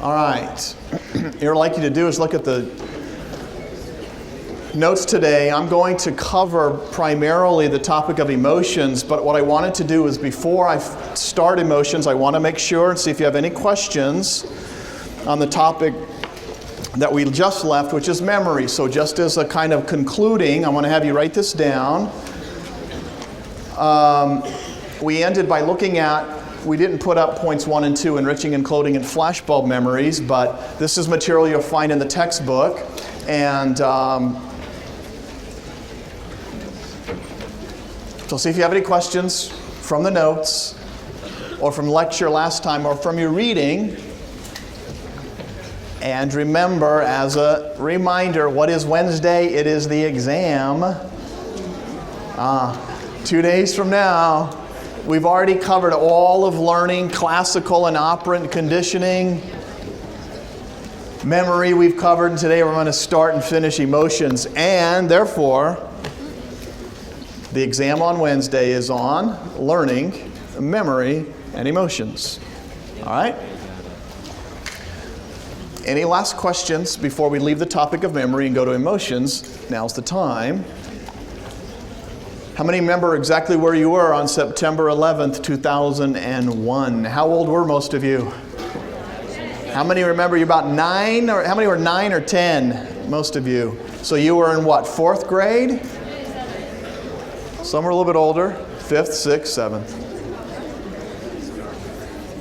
All right. What I'd like you to do is look at the notes today. I'm going to cover primarily the topic of emotions, but what I wanted to do is before I start emotions, I want to make sure and see if you have any questions on the topic that we just left, which is memory. So just as a kind of concluding, I want to have you write this down. We ended by looking at, we didn't put up points 1 and 2, enriching and clothing and flashbulb memories, but this is material you'll find in the textbook. And so see if you have any questions from the notes, or from lecture last time, or from your reading. And remember, as a reminder, what is Wednesday? It is the exam. 2 days from now. We've already covered all of learning, classical and operant conditioning. Memory we've covered, and today we're going to start and finish emotions. And therefore, the exam on Wednesday is on learning, memory, and emotions. All right? Any last questions before we leave the topic of memory and go to emotions? Now's the time. How many remember exactly where you were on September 11th, 2001? How old were most of you? How many remember you about 9? Or how many were 9 or 10? Most of you. So you were in what, 4th grade? Some were a little bit older, 5th, 6th, 7th.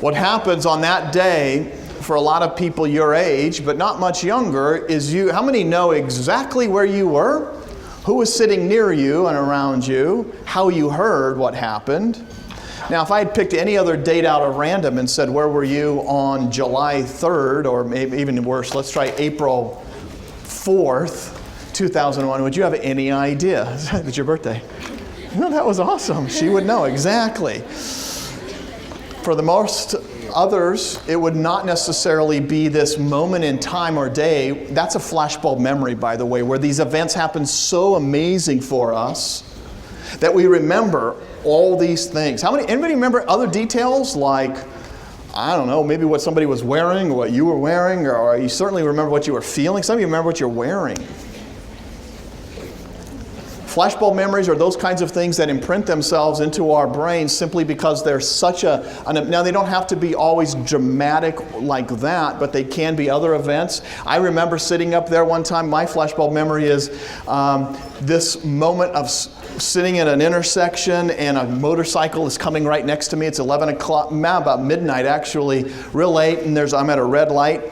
What happens on that day for a lot of people your age, but not much younger, is how many know exactly where you were? Who was sitting near you and around you? How you heard what happened? Now, if I had picked any other date out of random and said, where were you on July 3rd, or maybe even worse, let's try April 4th, 2001, would you have any idea? It's your birthday. No, that was awesome. She would know exactly. For the most others, it would not necessarily be this moment in time or day. That's a flashbulb memory, by the way, where these events happen so amazing for us that we remember all these things. Anybody remember other details like, I don't know, maybe what somebody was wearing, or what you were wearing, or you certainly remember what you were feeling? Some of you remember what you're wearing. Flashbulb memories are those kinds of things that imprint themselves into our brains simply because they're such now they don't have to be always dramatic like that, but they can be other events. I remember sitting up there one time, my flashbulb memory is this moment of sitting at an intersection and a motorcycle is coming right next to me. It's 11 o'clock, about midnight actually, real late, and I'm at a red light,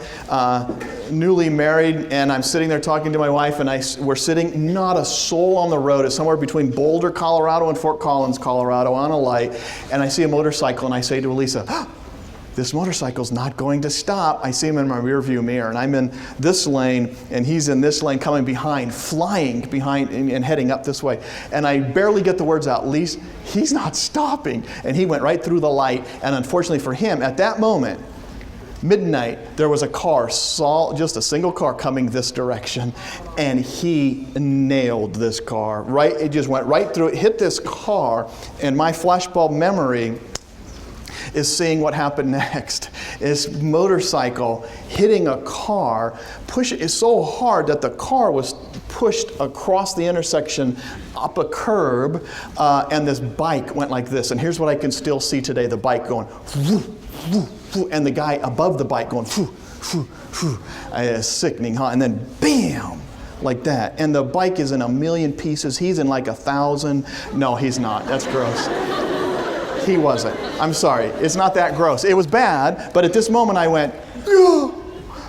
newly married, and I'm sitting there talking to my wife, and we're sitting, not a soul on the road. It's somewhere between Boulder, Colorado and Fort Collins, Colorado, on a light, and I see a motorcycle, and I say to Elisa, this motorcycle's not going to stop. I see him in my rearview mirror, and I'm in this lane, and he's in this lane coming behind, flying behind and heading up this way. And I barely get the words out, Lise, he's not stopping. And he went right through the light, and unfortunately for him, at that moment, midnight, there was a car, just a single car coming this direction, and he nailed this car. It just went right through it, hit this car, and my flashbulb memory is seeing what happened next. This motorcycle hitting a car, is so hard that the car was pushed across the intersection up a curb, and this bike went like this. And here's what I can still see today, the bike going, whoo, whoo, whoo, and the guy above the bike going, whoo, whoo, whoo. It's sickening, huh? And then bam, like that. And the bike is in a million pieces. He's in like 1,000. No, he's not. That's gross. He wasn't. I'm sorry. It's not that gross. It was bad, but at this moment I went,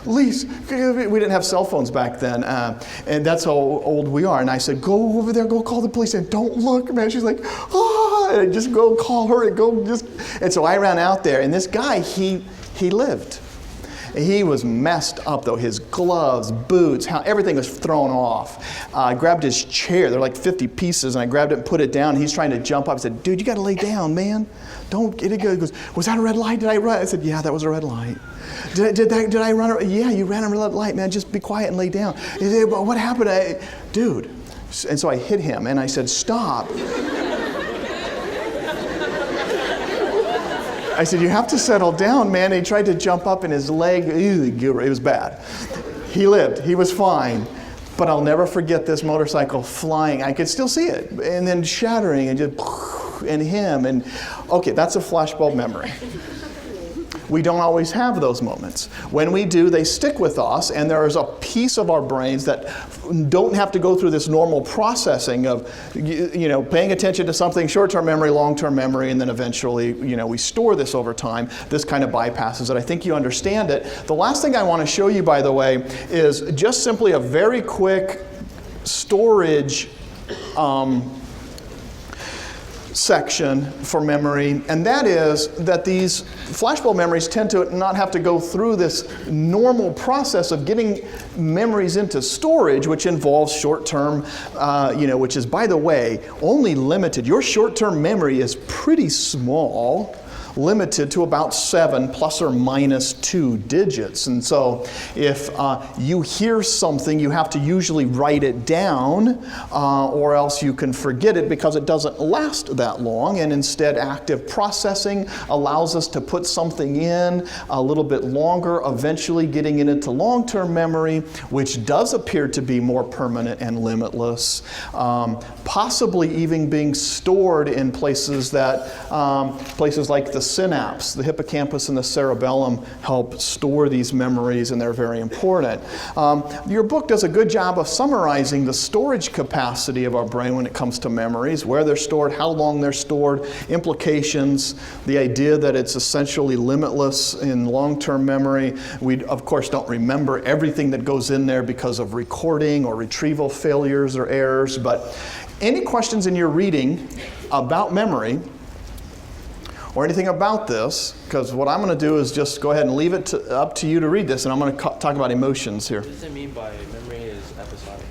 Lise, we didn't have cell phones back then, and that's how old we are. And I said, go over there, go call the police, and don't look, man. She's like, and just go call her, and so I ran out there, and this guy, he lived. He was messed up, though. His gloves, boots, everything was thrown off. I grabbed his chair. There were like 50 pieces, and I grabbed it and put it down. He's trying to jump up. I said, dude, you got to lay down, man. Don't get it good. He goes, was that a red light? Did I run? I said, yeah, that was a red light. Did I run? Yeah, you ran a red light, man. Just be quiet and lay down. He said, well, what happened? Dude. And so I hit him, and I said, stop. I said, you have to settle down, man. And he tried to jump up and his leg, it was bad. He lived. He was fine. But I'll never forget this motorcycle flying. I could still see it. And then shattering and just, and him. And okay, that's a flashbulb memory. We don't always have those moments. When we do, they stick with us, and there is a piece of our brains that don't have to go through this normal processing of, paying attention to something, short-term memory, long-term memory, and then eventually, we store this over time. This kind of bypasses it. I think you understand it. The last thing I want to show you, by the way, is just simply a very quick storage section for memory, and that is that these flashbulb memories tend to not have to go through this normal process of getting memories into storage, which involves short-term, which is, by the way, only limited. Your short-term memory is pretty small, limited to about 7 plus or minus 2 digits. And so if you hear something, you have to usually write it down, or else you can forget it because it doesn't last that long. And instead, active processing allows us to put something in a little bit longer, eventually getting it into long-term memory, which does appear to be more permanent and limitless, possibly even being stored in places like the synapse, the hippocampus and the cerebellum help store these memories, and they're very important. Your book does a good job of summarizing the storage capacity of our brain when it comes to memories, where they're stored, how long they're stored, implications, the idea that it's essentially limitless in long-term memory. We, of course, don't remember everything that goes in there because of recording or retrieval failures or errors, but any questions in your reading about memory or anything about this, because what I'm going to do is just go ahead and leave it up to you to read this, and I'm going to talk about emotions here. What does it mean by memory is episodic?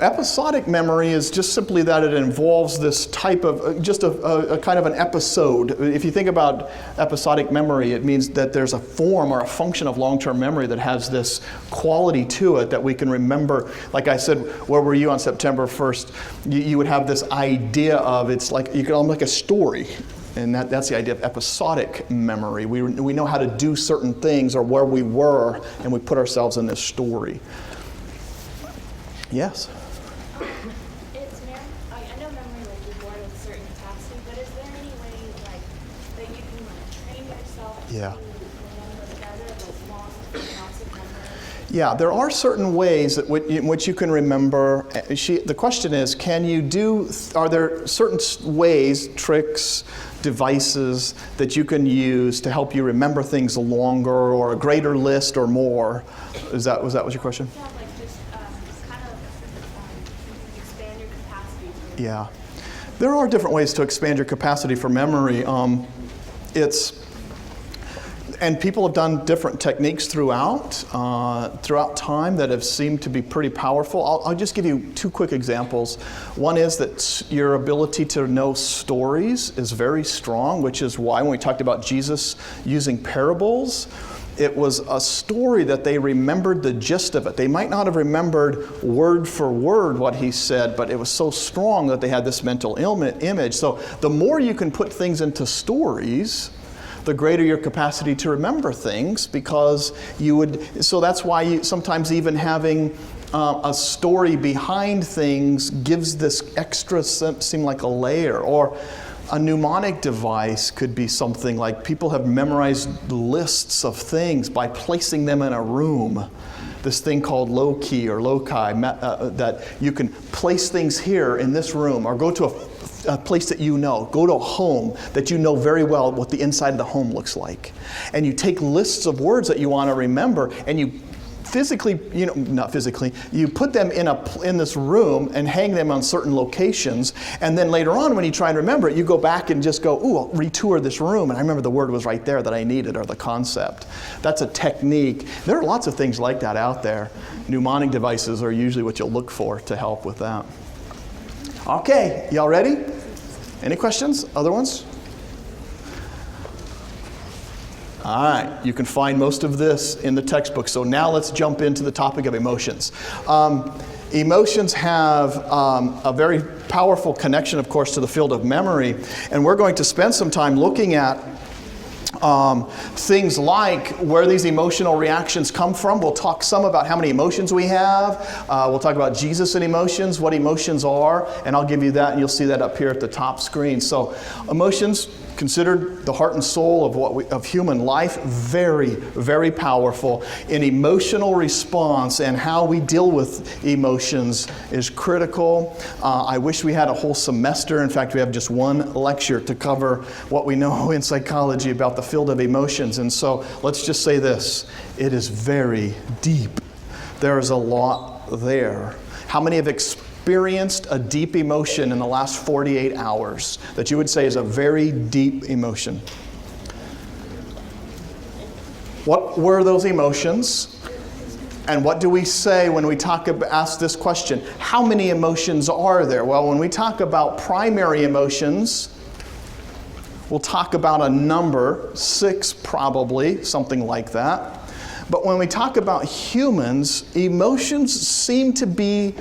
Episodic memory is just simply that it involves this type of, just a kind of an episode. If you think about episodic memory, it means that there's a form or a function of long-term memory that has this quality to it that we can remember. Like I said, where were you on September 1st? You would have this idea of, it's like, you could almost like a story. And that's the idea of episodic memory. We know how to do certain things or where we were, and we put ourselves in this story. Yes? I know memory is born with a certain capacity, but is there any way that you can train yourself to remember better those long amounts of memory? Yeah, there are certain ways in which you can remember. The question is, are there certain ways, tricks, devices that you can use to help you remember things longer or a greater list or more? Was that your question? Yeah, just kind of expand your capacity. Yeah. There are different ways to expand your capacity for memory. And people have done different techniques throughout time that have seemed to be pretty powerful. I'll just give you 2 quick examples. One is that your ability to know stories is very strong, which is why when we talked about Jesus using parables, it was a story that they remembered the gist of it. They might not have remembered word for word what he said, but it was so strong that they had this mental image. So the more you can put things into stories, the greater your capacity to remember things, because so that's why you sometimes even having a story behind things gives this extra seem like a layer. Or a mnemonic device could be something like people have memorized lists of things by placing them in a room. This thing called loci or loci, that you can place things here in this room, or go to a place that go to a home that you know very well what the inside of the home looks like. And you take lists of words that you want to remember, and you physically, not physically, you put them in this room and hang them on certain locations, and then later on when you try and remember it, you go back and just go, ooh, I'll retour this room, and I remember the word was right there that I needed, or the concept. That's a technique. There are lots of things like that out there. Mnemonic devices are usually what you'll look for to help with that. Okay, y'all ready? Any questions? Other ones? All right, you can find most of this in the textbook. So now let's jump into the topic of emotions. Emotions have a very powerful connection, of course, to the field of memory. And we're going to spend some time looking at Things like where these emotional reactions come from. We'll talk some about how many emotions we have. We'll talk about Jesus and emotions, what emotions are, and I'll give you that, and you'll see that up here at the top screen. So emotions, considered the heart and soul of human life, very, very powerful. An emotional response and how we deal with emotions is critical. I wish we had a whole semester. In fact, we have just one lecture to cover what we know in psychology about the field of emotions. And so let's just say this: it is very deep. There is a lot there. How many have experienced a deep emotion in the last 48 hours that you would say is a very deep emotion? What were those emotions? And what do we say when we ask this question? How many emotions are there? Well, when we talk about primary emotions, we'll talk about a number, 6 probably, something like that. But when we talk about humans, emotions seem to be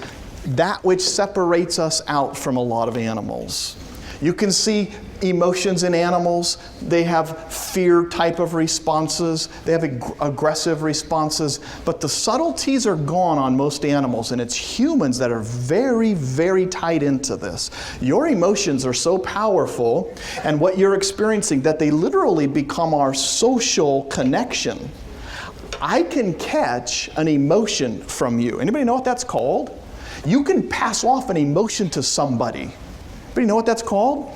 that which separates us out from a lot of animals. You can see emotions in animals. They have fear type of responses. They have aggressive responses. But the subtleties are gone on most animals, and it's humans that are very, very tied into this. Your emotions are so powerful, and what you're experiencing, that they literally become our social connection. I can catch an emotion from you. Anybody know what that's called? You can pass off an emotion to somebody. Anybody know what that's called?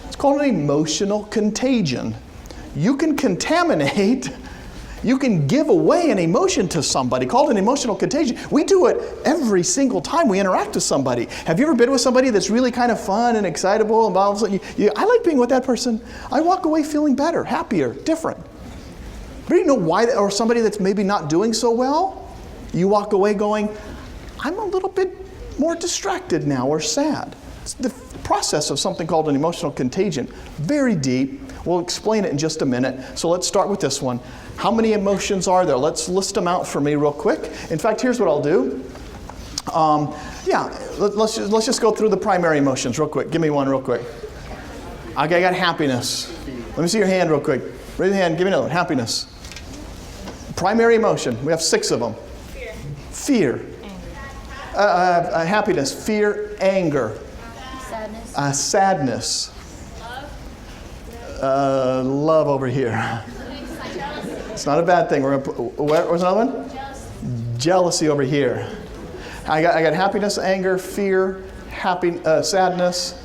It's called an emotional contagion. You can contaminate, you can give away an emotion to somebody, called an emotional contagion. We do it every single time we interact with somebody. Have you ever been with somebody that's really kind of fun and excitable, and all of a sudden I like being with that person. I walk away feeling better, happier, different. But you know why? Or somebody that's maybe not doing so well, you walk away going, I'm a little bit more distracted now or sad. It's the process of something called an emotional contagion. Very deep. We'll explain it in just a minute. So let's start with this one. How many emotions are there? Let's list them out for me real quick. In fact, here's what I'll do. Let's just go through the primary emotions real quick. Give me one real quick. I got happiness. Let me see your hand real quick. Raise your hand. Give me another one. Happiness. Primary emotion. We have 6 of them. Fear. Happiness, fear, anger, sadness, love over here. It's not a bad thing. We're gonna put, what's another one? Jealousy over here. I got happiness, anger, fear, sadness.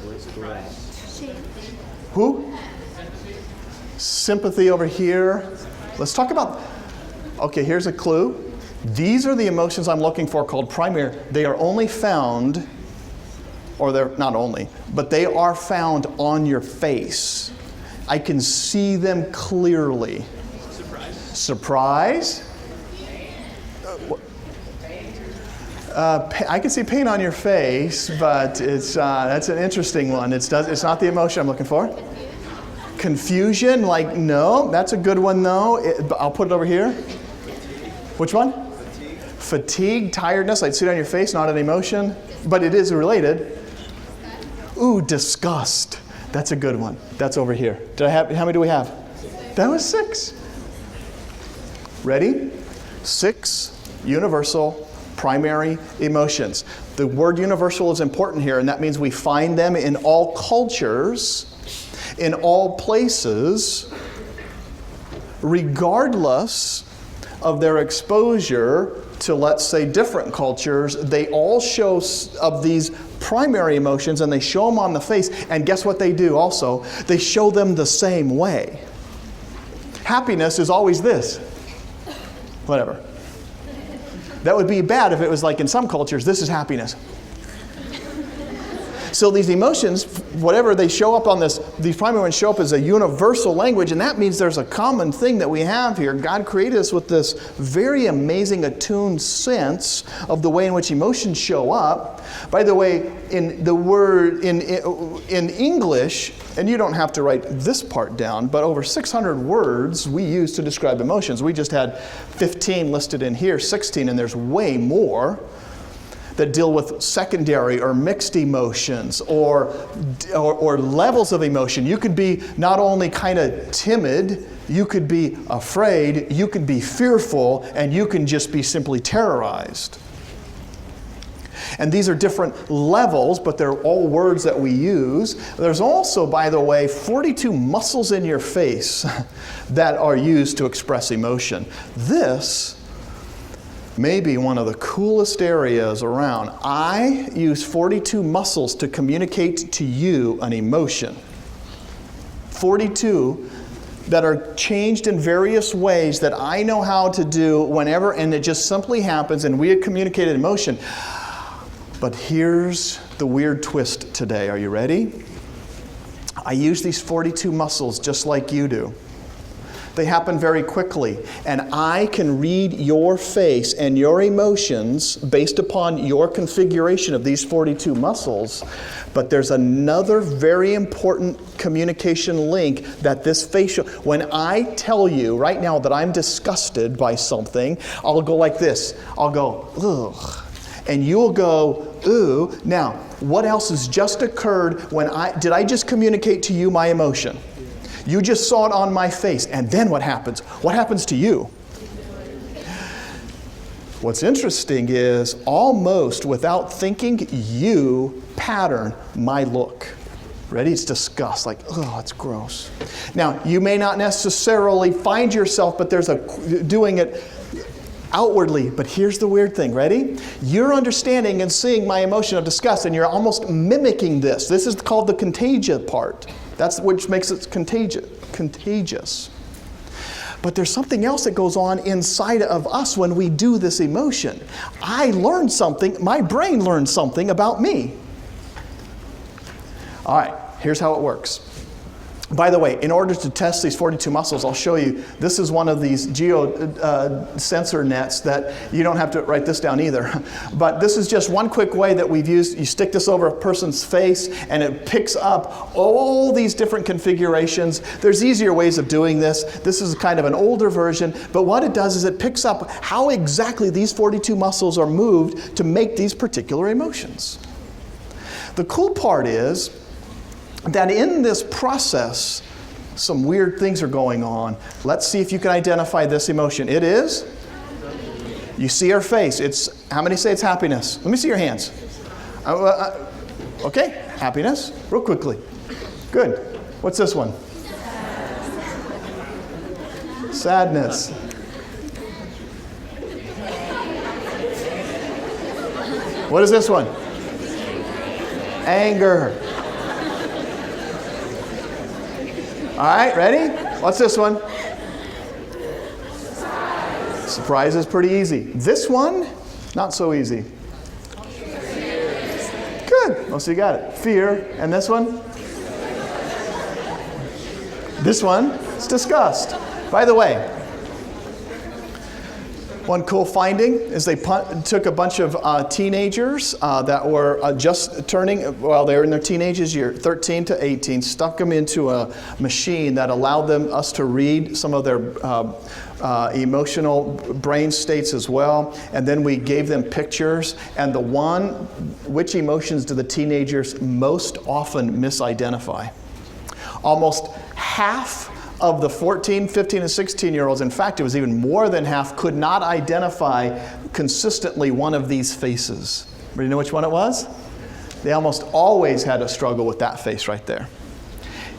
Who? Sympathy over here. Let's talk about. Okay, here's a clue. These are the emotions I'm looking for called primary. They are only found, or they're not only, but they are found on your face. I can see them clearly. Surprise? I can see pain on your face, but that's an interesting one. It's not the emotion I'm looking for. Confusion, like no, that's a good one though. I'll put it over here. Which one? Fatigue, tiredness, I'd see it on your face, not an emotion, but it is related. Ooh, disgust. That's a good one. That's over here. How many do we have? That was 6. Ready? 6 universal primary emotions. The word universal is important here, and that means we find them in all cultures, in all places, regardless of their exposure to, let's say, different cultures. They all show of these primary emotions, and they show them on the face. And guess what they do also? They show them the same way. Happiness is always this. Whatever. That would be bad if it was like in some cultures, this is happiness. So these emotions, whatever they show up on this, these primary ones show up as a universal language, and that means there's a common thing that we have here. God created us with this very amazing attuned sense of the way in which emotions show up. By the way, in the word, in English, and you don't have to write this part down, but over 600 words we use to describe emotions. We just had 15 listed in here, 16, and there's way more. that deal with secondary or mixed emotions or levels of emotion. You could be not only kind of timid, you could be afraid, you could be fearful, and you can just be simply terrorized. And these are different levels, but they're all words that we use. There's also, by the way, 42 muscles in your face that are used to express emotion. This may be one of the coolest areas around. I use 42 muscles to communicate to you an emotion. 42 that are changed in various ways that I know how to do whenever, and it just simply happens, and we have communicated emotion. But here's the weird twist today. Are you ready? I use these 42 muscles just like you do. They happen very quickly, and I can read your face and your emotions based upon your configuration of these 42 muscles. But there's another very important communication link that this facial, when I tell you right now that I'm disgusted by something, I'll go like this. I'll go, ugh. And you'll go, ooh. Now, what else has just occurred did I just communicate to you my emotion? You just saw it on my face. And then what happens? What happens to you? What's interesting is almost without thinking, you pattern my look. Ready? It's disgust, like, oh, it's gross. Now, you may not necessarily find yourself, but there's doing it outwardly. But here's the weird thing. Ready? You're understanding and seeing my emotion of disgust, and you're almost mimicking this. This is called the contagion part. That's which makes it contagious. But there's something else that goes on inside of us when we do this emotion. I learned something, my brain learned something about me. All right, here's how it works. By the way, in order to test these 42 muscles, I'll show you, this is one of these sensor nets that you don't have to write this down either. But this is just one quick way that we've used. You stick this over a person's face and it picks up all these different configurations. There's easier ways of doing this. This is kind of an older version, but what it does is it picks up how exactly these 42 muscles are moved to make these particular emotions. The cool part is that in this process, some weird things are going on. Let's see if you can identify this emotion. It is? You see her face. It's, how many say it's happiness? Let me see your hands. Okay, happiness. Real quickly. Good. What's this one? Sadness. What is this one? Anger. All right, ready? What's this one? Surprise is pretty easy. This one, not so easy. Good. Oh, so you got it. Fear. And this one? This one is disgust. By the way, one cool finding is they took a bunch of teenagers that were just turning, well, they were in their teenagers, year 13 to 18, stuck them into a machine that allowed us to read some of their emotional brain states as well. And then we gave them pictures. And which emotions do the teenagers most often misidentify? Almost half of the 14, 15, and 16-year-olds, in fact, it was even more than half, could not identify consistently one of these faces. Do you know which one it was? They almost always had a struggle with that face right there.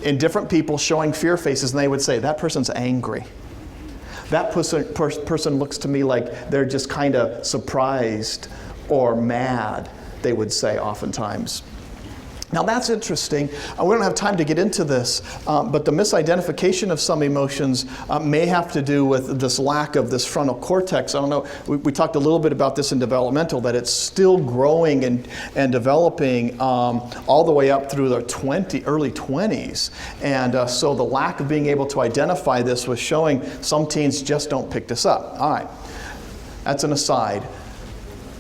In different people showing fear faces, and they would say, that person's angry. That person looks to me like they're just kind of surprised or mad, they would say oftentimes. Now that's interesting. We don't have time to get into this, but the misidentification of some emotions may have to do with this lack of this frontal cortex. I don't know, we talked a little bit about this in developmental, that it's still growing and developing all the way up through the early 20s. And so the lack of being able to identify this was showing some teens just don't pick this up. All right, that's an aside.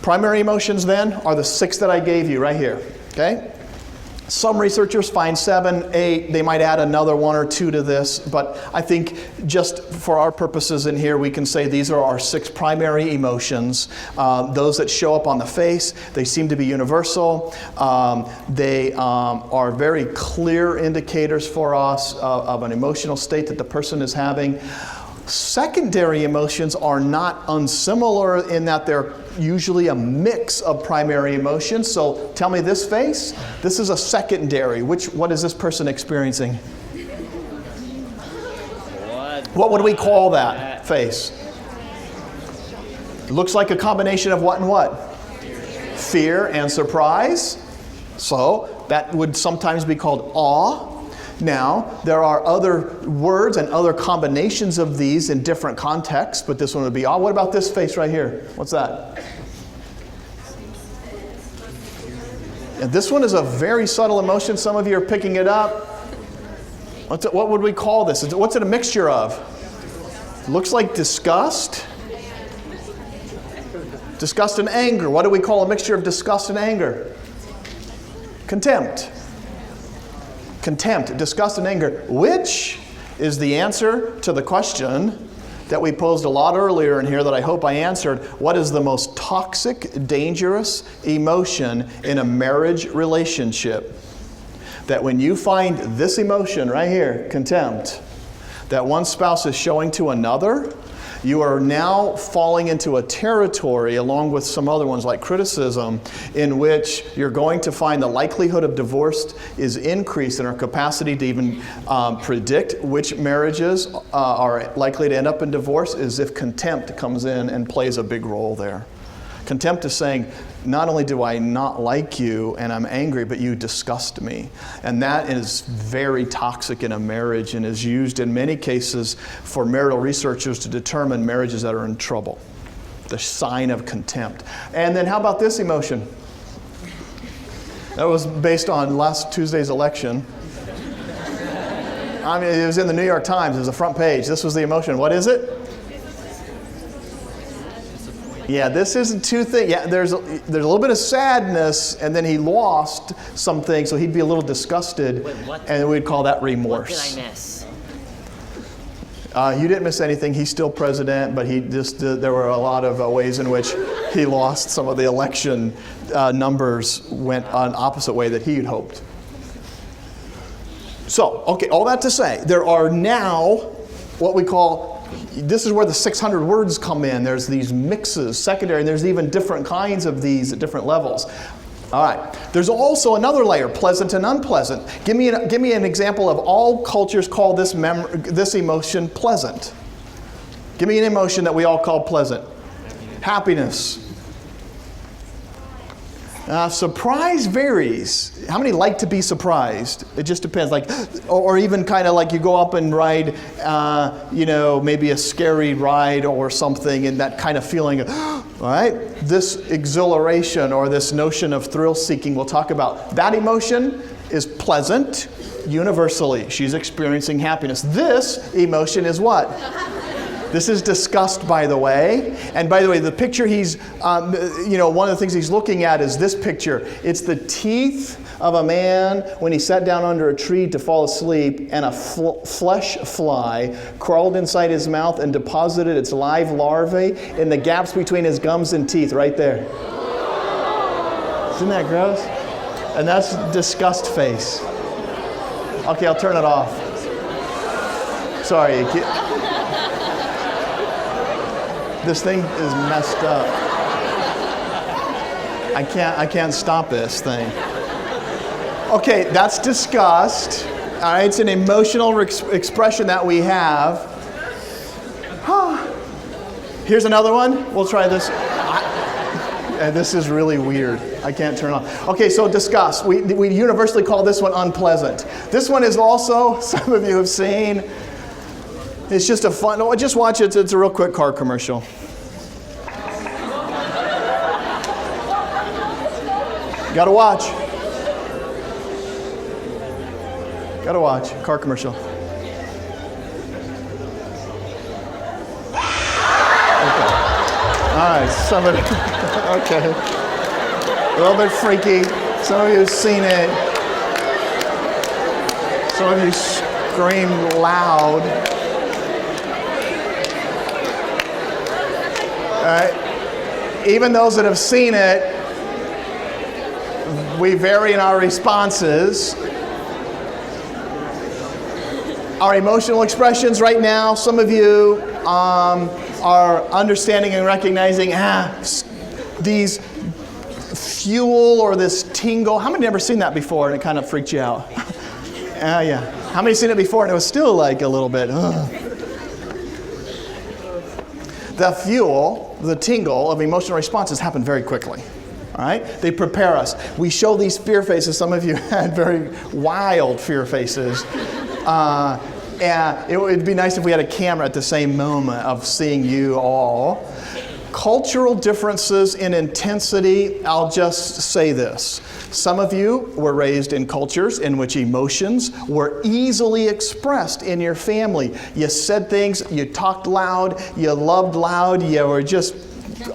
Primary emotions then are the 6 that I gave you right here, okay? Some researchers find 7, 8. They might add another 1 or 2 to this, but I think just for our purposes in here, we can say these are our 6 primary emotions. Those that show up on the face, they seem to be universal. They are very clear indicators for us of an emotional state that the person is having. Secondary emotions are not unsimilar in that they're usually a mix of primary emotions. So tell me this face. This is a secondary. What is this person experiencing? What would we call that face? It looks like a combination of what and what? Fear and surprise. So that would sometimes be called awe. Now, there are other words and other combinations of these in different contexts, but this one would be awe. What about this face right here? What's that? And this one is a very subtle emotion. Some of you are picking it up. What would we call this? What's it a mixture of? It looks like disgust. Disgust and anger. What do we call a mixture of disgust and anger? Contempt. Contempt, disgust, and anger, which is the answer to the question that we posed a lot earlier in here that I hope I answered. What is the most toxic, dangerous emotion in a marriage relationship? That when you find this emotion right here, contempt, that one spouse is showing to another, you are now falling into a territory, along with some other ones like criticism, in which you're going to find the likelihood of divorce is increased in our capacity to even predict which marriages are likely to end up in divorce is if contempt comes in and plays a big role there. Contempt is saying, not only do I not like you and I'm angry, but you disgust me. And that is very toxic in a marriage and is used in many cases for marital researchers to determine marriages that are in trouble. The sign of contempt. And then how about this emotion? That was based on last Tuesday's election. I mean, it was in the New York Times. It was the front page. This was the emotion. What is it? Yeah, this isn't two things. Yeah, there's a little bit of sadness, and then he lost something, so he'd be a little disgusted. Wait, what? And we'd call that remorse. What did I miss? You didn't miss anything. He's still president, but there were a lot of ways in which he lost some of the election numbers went an opposite way that he had hoped. So, okay, all that to say, there are now what we call, this is where the 600 words come in. There's these mixes, secondary, and there's even different kinds of these at different levels. All right. There's also another layer, pleasant and unpleasant. Give me an example of all cultures call this emotion pleasant. Give me an emotion that we all call pleasant. Happiness. Surprise varies. How many like to be surprised? It just depends. Like, or even kind of like you go up and ride, maybe a scary ride or something, and that kind of feeling. All right, this exhilaration or this notion of thrill-seeking we'll talk about. That emotion is pleasant universally. She's experiencing happiness. This emotion is what? This is disgust, by the way. And by the way, the picture he's, one of the things he's looking at is this picture. It's the teeth of a man when he sat down under a tree to fall asleep, and a flesh fly crawled inside his mouth and deposited its live larvae in the gaps between his gums and teeth right there. Isn't that gross? And that's disgust face. Okay, I'll turn it off. Sorry. This thing is messed up. I can't stop this thing. Okay, that's disgust. All right, it's an emotional expression that we have. Here's another one. We'll try this. This is really weird. I can't turn on. Okay, so disgust. We universally call this one unpleasant. This one is also, some of you have seen, it's just a fun, just watch it. It's a real quick car commercial. Gotta watch. Gotta watch. Car commercial. Okay. All right, somebody. Okay. A little bit freaky. Some of you have seen it. Some of you scream loud. Even those that have seen it, we vary in our responses. Our emotional expressions right now, some of you are understanding and recognizing these fuel or this tingle. How many have ever seen that before and it kind of freaked you out? Yeah. How many have seen it before and it was still like a little bit? The fuel, the tingle of emotional responses happen very quickly. All right? They prepare us. We show these fear faces. Some of you had very wild fear faces. And it would be nice if we had a camera at the same moment of seeing you all. Cultural differences in intensity, I'll just say this. Some of you were raised in cultures in which emotions were easily expressed in your family. You said things, you talked loud, you loved loud, you were just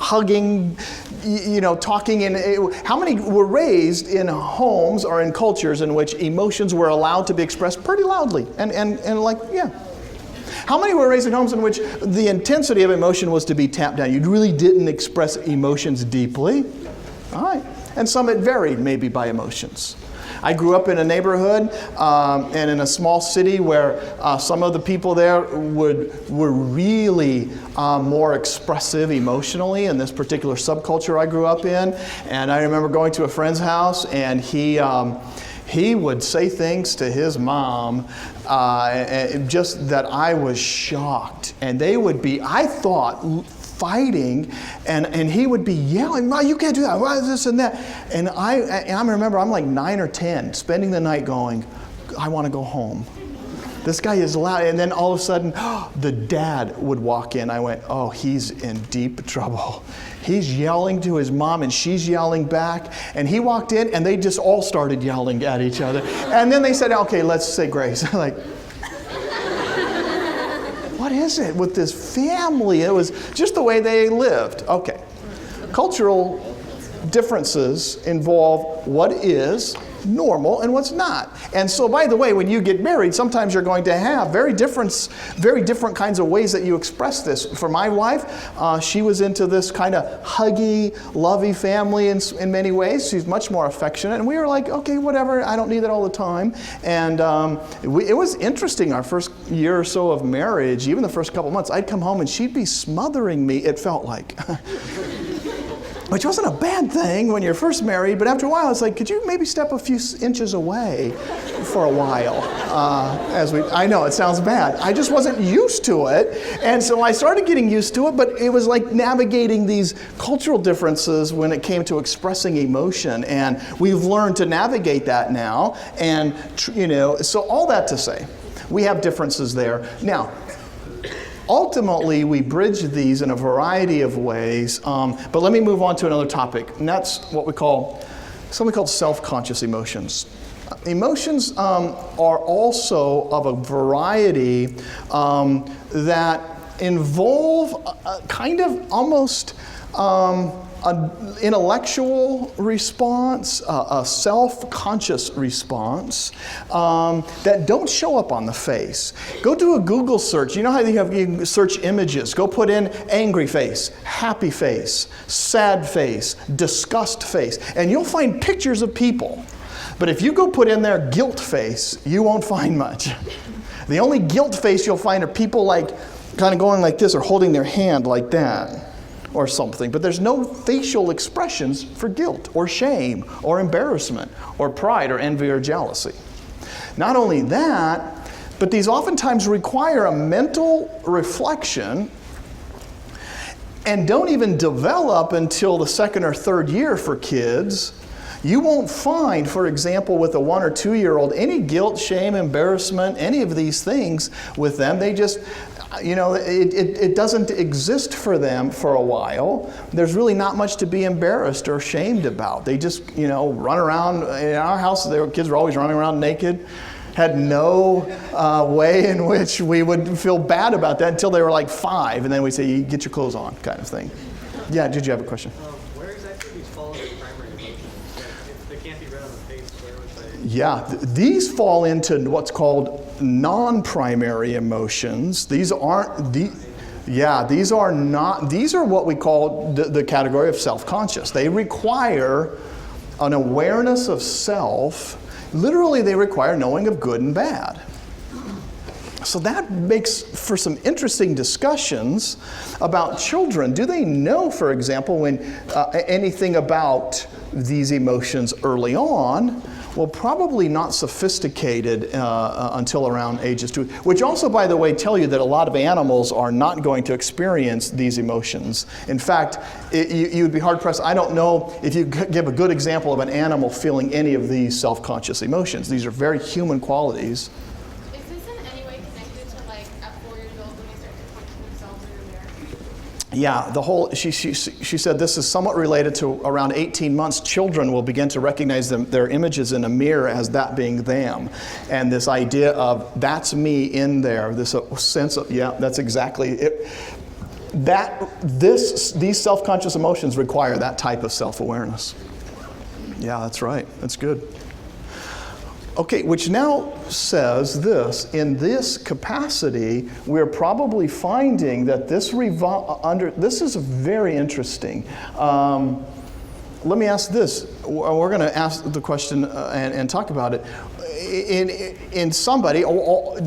hugging, talking in. How many were raised in homes or in cultures in which emotions were allowed to be expressed pretty loudly? And like, yeah. How many were raised in homes in which the intensity of emotion was to be tapped down? You really didn't express emotions deeply. All right. And some it varied maybe by emotions. I grew up in a neighborhood and in a small city where some of the people there were really more expressive emotionally in this particular subculture I grew up in. And I remember going to a friend's house and he would say things to his mom just that I was shocked. And they would be, I thought, fighting, and he would be yelling, "Mom, you can't do that, why is this and that?" And I remember I'm like 9 or 10, spending the night going, I want to go home. This guy is loud. And then all of a sudden, the dad would walk in. I went, oh, he's in deep trouble. He's yelling to his mom, and she's yelling back. And he walked in, and they just all started yelling at each other. And then they said, okay, let's say grace. Like, what is it with this family? It was just the way they lived. Okay. Cultural differences involve what is normal and what's not. And so, by the way, when you get married, sometimes you're going to have very different kinds of ways that you express this. For my wife, she was into this kind of huggy, lovey family in many ways. She's much more affectionate. And we were like, okay, whatever, I don't need that all the time. And it was interesting, our first year or so of marriage, even the first couple months, I'd come home and she'd be smothering me, it felt like. Which wasn't a bad thing when you're first married, but after a while it's like, could you maybe step a few inches away for a while? I know it sounds bad. I just wasn't used to it. And so I started getting used to it, but it was like navigating these cultural differences when it came to expressing emotion. And we've learned to navigate that now. And, so all that to say, we have differences there. Now, ultimately, we bridge these in a variety of ways, but let me move on to another topic, and that's what we call, something called self-conscious emotions. Emotions are also of a variety that involve a kind of almost an intellectual response, a self-conscious response that don't show up on the face. Go do a Google search. You know how you can search images. Go put in angry face, happy face, sad face, disgust face, and you'll find pictures of people. But if you go put in there guilt face, you won't find much. The only guilt face you'll find are people like kind of going like this or holding their hand like that, or something, but there's no facial expressions for guilt or shame or embarrassment or pride or envy or jealousy. Not only that, but these oftentimes require a mental reflection and don't even develop until the second or third year for kids. You won't find, for example, with a 1 or 2 year old, any guilt, shame, embarrassment, any of these things with them. They just, it doesn't exist for them for a while. There's really not much to be embarrassed or ashamed about. They just, run around. In our house, kids were always running around naked. Had no way in which we would feel bad about that until they were like 5, and then we'd say, you get your clothes on, kind of thing. Yeah, did you have a question? Where exactly do these fall under primary emotions? If they can't be read on the face, where would they? Yeah, these fall into what's called non-primary emotions. These aren't these are not. These are what we call the category of self-conscious. They require an awareness of self. Literally, they require knowing of good and bad. So that makes for some interesting discussions about children. Do they know, for example, when anything about these emotions early on? Well, probably not sophisticated until around ages 2, which also, by the way, tell you that a lot of animals are not going to experience these emotions. In fact, you would be hard-pressed. I don't know if you give a good example of an animal feeling any of these self-conscious emotions. These are very human qualities. Is this in any way connected to like at 4 years old when they start to point to themselves in the mirror? Yeah, she said this is somewhat related to around 18 months, children will begin to recognize their images in a mirror as that being them. And this idea of that's me in there, this sense of, yeah, that's exactly it. These self-conscious emotions require that type of self-awareness. Yeah, that's right. That's good. Okay, which now says this, in this capacity, we're probably finding that this is very interesting. Let me ask this. We're going to ask the question and talk about it. In somebody,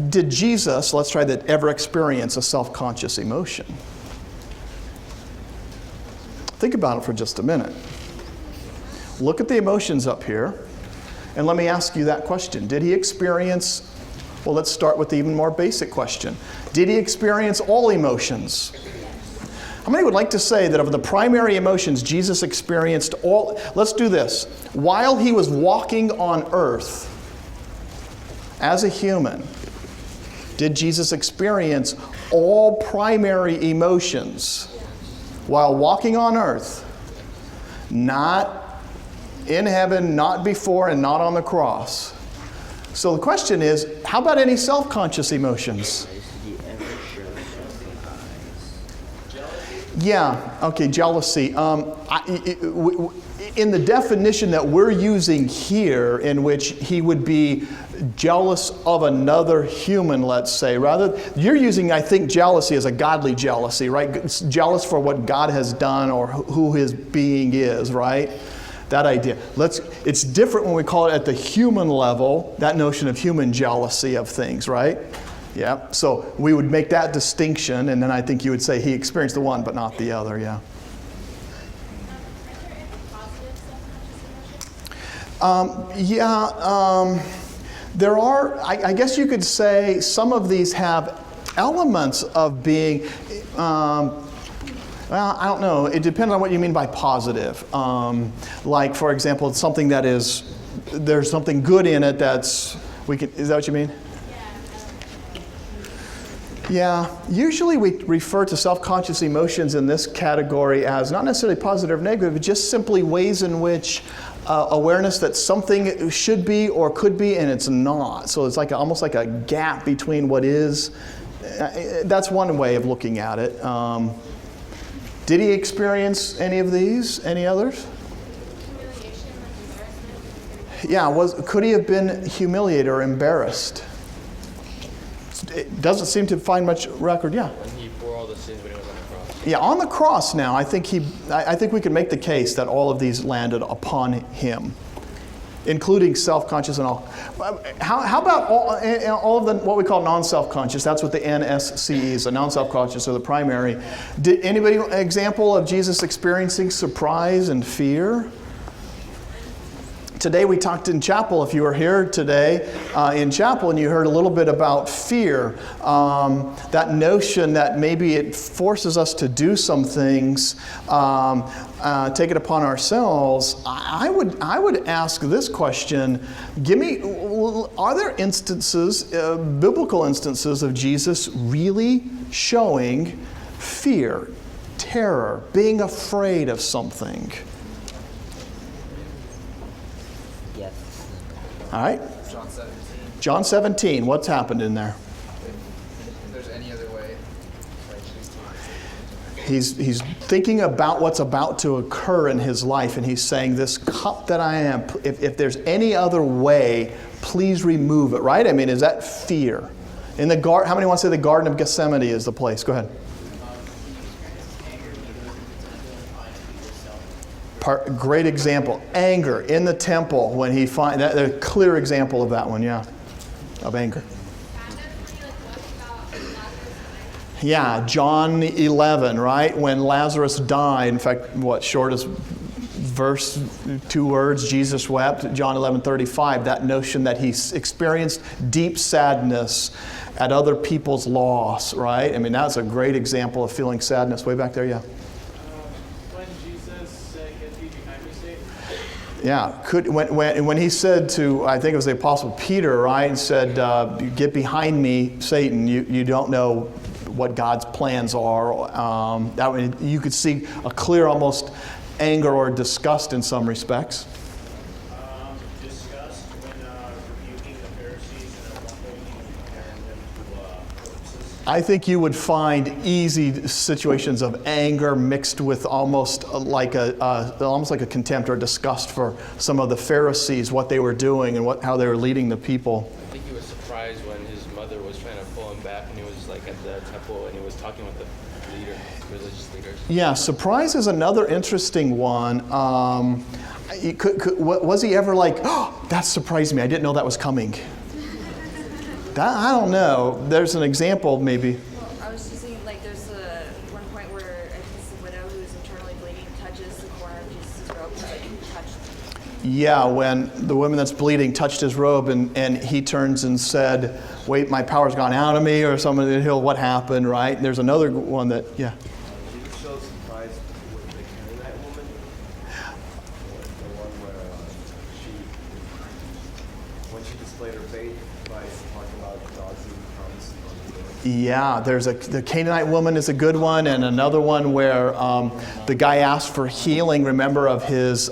did Jesus, let's try that, ever experience a self-conscious emotion? Think about it for just a minute. Look at the emotions up here. And let me ask you that question. Did he experience, well, let's start with the even more basic question. Did he experience all emotions? How many would like to say that of the primary emotions, Jesus experienced all? Let's do this. While he was walking on earth as a human, did Jesus experience all primary emotions while walking on earth? Not in heaven, not before, and not on the cross. So the question is, how about any self-conscious emotions? Yeah, okay, jealousy. In the definition that we're using here, in which he would be jealous of another human, let's say, rather, you're using, I think, jealousy as a godly jealousy, right? It's jealous for what God has done or who his being is, right? That idea. It's different when we call it at the human level, that notion of human jealousy of things, right? Yeah. So we would make that distinction, and then I think you would say he experienced the one but not the other, yeah. There are, I guess you could say some of these have elements of being, well, I don't know. It depends on what you mean by positive. Like, for example, it's something that is, there's something good in it that's, is that what you mean? Yeah, usually we refer to self-conscious emotions in this category as not necessarily positive or negative, but just simply ways in which awareness that something should be or could be and it's not. So it's like almost like a gap between what is. That's one way of looking at it. Did he experience any of these? Any others? Humiliation, like embarrassment? Yeah, could he have been humiliated or embarrassed? It doesn't seem to find much record, yeah. When he bore all the sins when he was on the cross. Yeah, on the cross now, I think we can make the case that all of these landed upon him, including self-conscious and all. How about all of the what we call non-self-conscious? That's what the NSCE is, the non-self-conscious or the primary. Did anybody example of Jesus experiencing surprise and fear? Today we talked in chapel, if you were here today in chapel and you heard a little bit about fear, that notion that maybe it forces us to do some things, take it upon ourselves. I would ask this question, are there instances, biblical instances of Jesus really showing fear, terror, being afraid of something? All right. John 17. John 17. What's happened in there? If there's any other way, He's thinking about what's about to occur in his life, and he's saying, this cup that I am, if there's any other way, please remove it, right? I mean, is that fear? In the garden, how many want to say the Garden of Gethsemane is the place? Go ahead. Great example. Anger in the temple when he finds that, a clear example of that one, yeah, of anger. Yeah, John 11, right? When Lazarus died, in fact, shortest verse, 2 words, Jesus wept, John 11:35, that notion that he experienced deep sadness at other people's loss, right? I mean, that's a great example of feeling sadness. Way back there, yeah. When Jesus said, "Get thee behind me, Satan." Yeah, when he said to, I think it was the Apostle Peter, right, and said, "Get behind me, Satan, you don't know what God's plans are." You could see a clear almost anger or disgust in some respects. Disgust when rebuking the Pharisees and at one point even comparing them to corpses. I think you would find easy situations of anger mixed with almost like a contempt or disgust for some of the Pharisees, what they were doing and how they were leading the people. I think he was surprised when his mother was trying to pull him back, and he was like at the temple and he was talking with the religious leaders. Yeah, surprise is another interesting one. Was he ever like, "Oh, that surprised me, I didn't know that was coming"? I don't know. There's an example, maybe. Well, I was just thinking, like, there's one point where I think it's the widow who's internally bleeding touches the corner of Jesus' robe and like, touched. Yeah, when the woman that's bleeding touched his robe and he turns and said, "Wait, my power's gone out of me," or something. What happened, right? There's another one that, yeah. Jesus showed surprise with the Canaanite woman. The one where when she displayed her faith by talking about God's promise on the earth. Yeah, the Canaanite woman is a good one, and another one where the guy asked for healing, remember, of his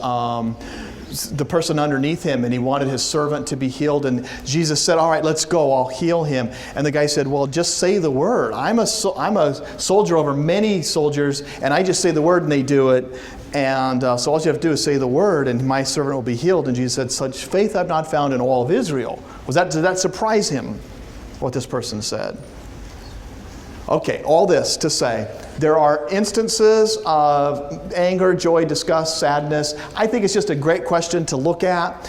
the person underneath him, and he wanted his servant to be healed, and Jesus said, "All right, let's go, I'll heal him." And the guy said, "Well, just say the word. I'm a soldier over many soldiers, and I just say the word and they do it. And so all you have to do is say the word, and my servant will be healed." And Jesus said, "Such faith I've not found in all of Israel." Did that surprise him, what this person said? Okay, all this to say, there are instances of anger, joy, disgust, sadness. I think it's just a great question to look at.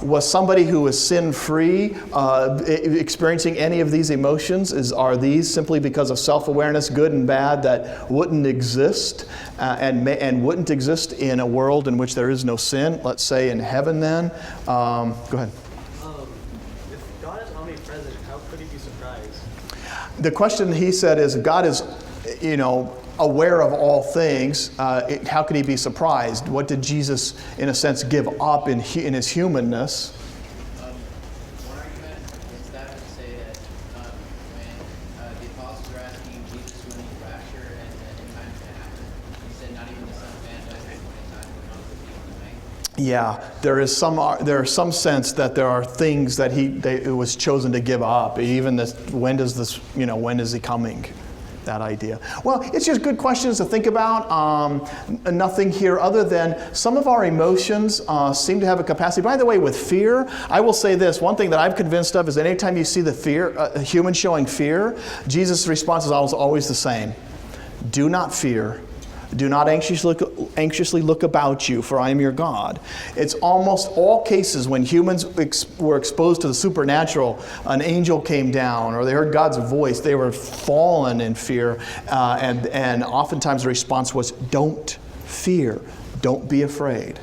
Was somebody who was sin-free experiencing any of these emotions? Are these simply because of self-awareness, good and bad, that wouldn't exist and wouldn't exist in a world in which there is no sin? Let's say in heaven then. Go ahead. If God is omnipresent, how could he be surprised? The question he said is, if God is, aware of all things, how could he be surprised? What did Jesus, in a sense, give up in his humanness? One argument is that to say that when the apostles were asking Jesus when he's rapture and in time's going to happen, he said not even the Son of Man dies at 20 times, but not the thief in the night. Yeah, there is some sense that there are things that it was chosen to give up. Even this, when is he coming? That idea. Well, it's just good questions to think about. Nothing here other than some of our emotions seem to have a capacity. By the way, with fear, I will say this. One thing that I'm convinced of is that anytime you see the fear, a human showing fear, Jesus' response is always the same. Do not fear. Do not anxiously look about you, for I am your God. It's almost all cases when humans were exposed to the supernatural, an angel came down, or they heard God's voice, they were fallen in fear, and oftentimes the response was, don't fear, don't be afraid.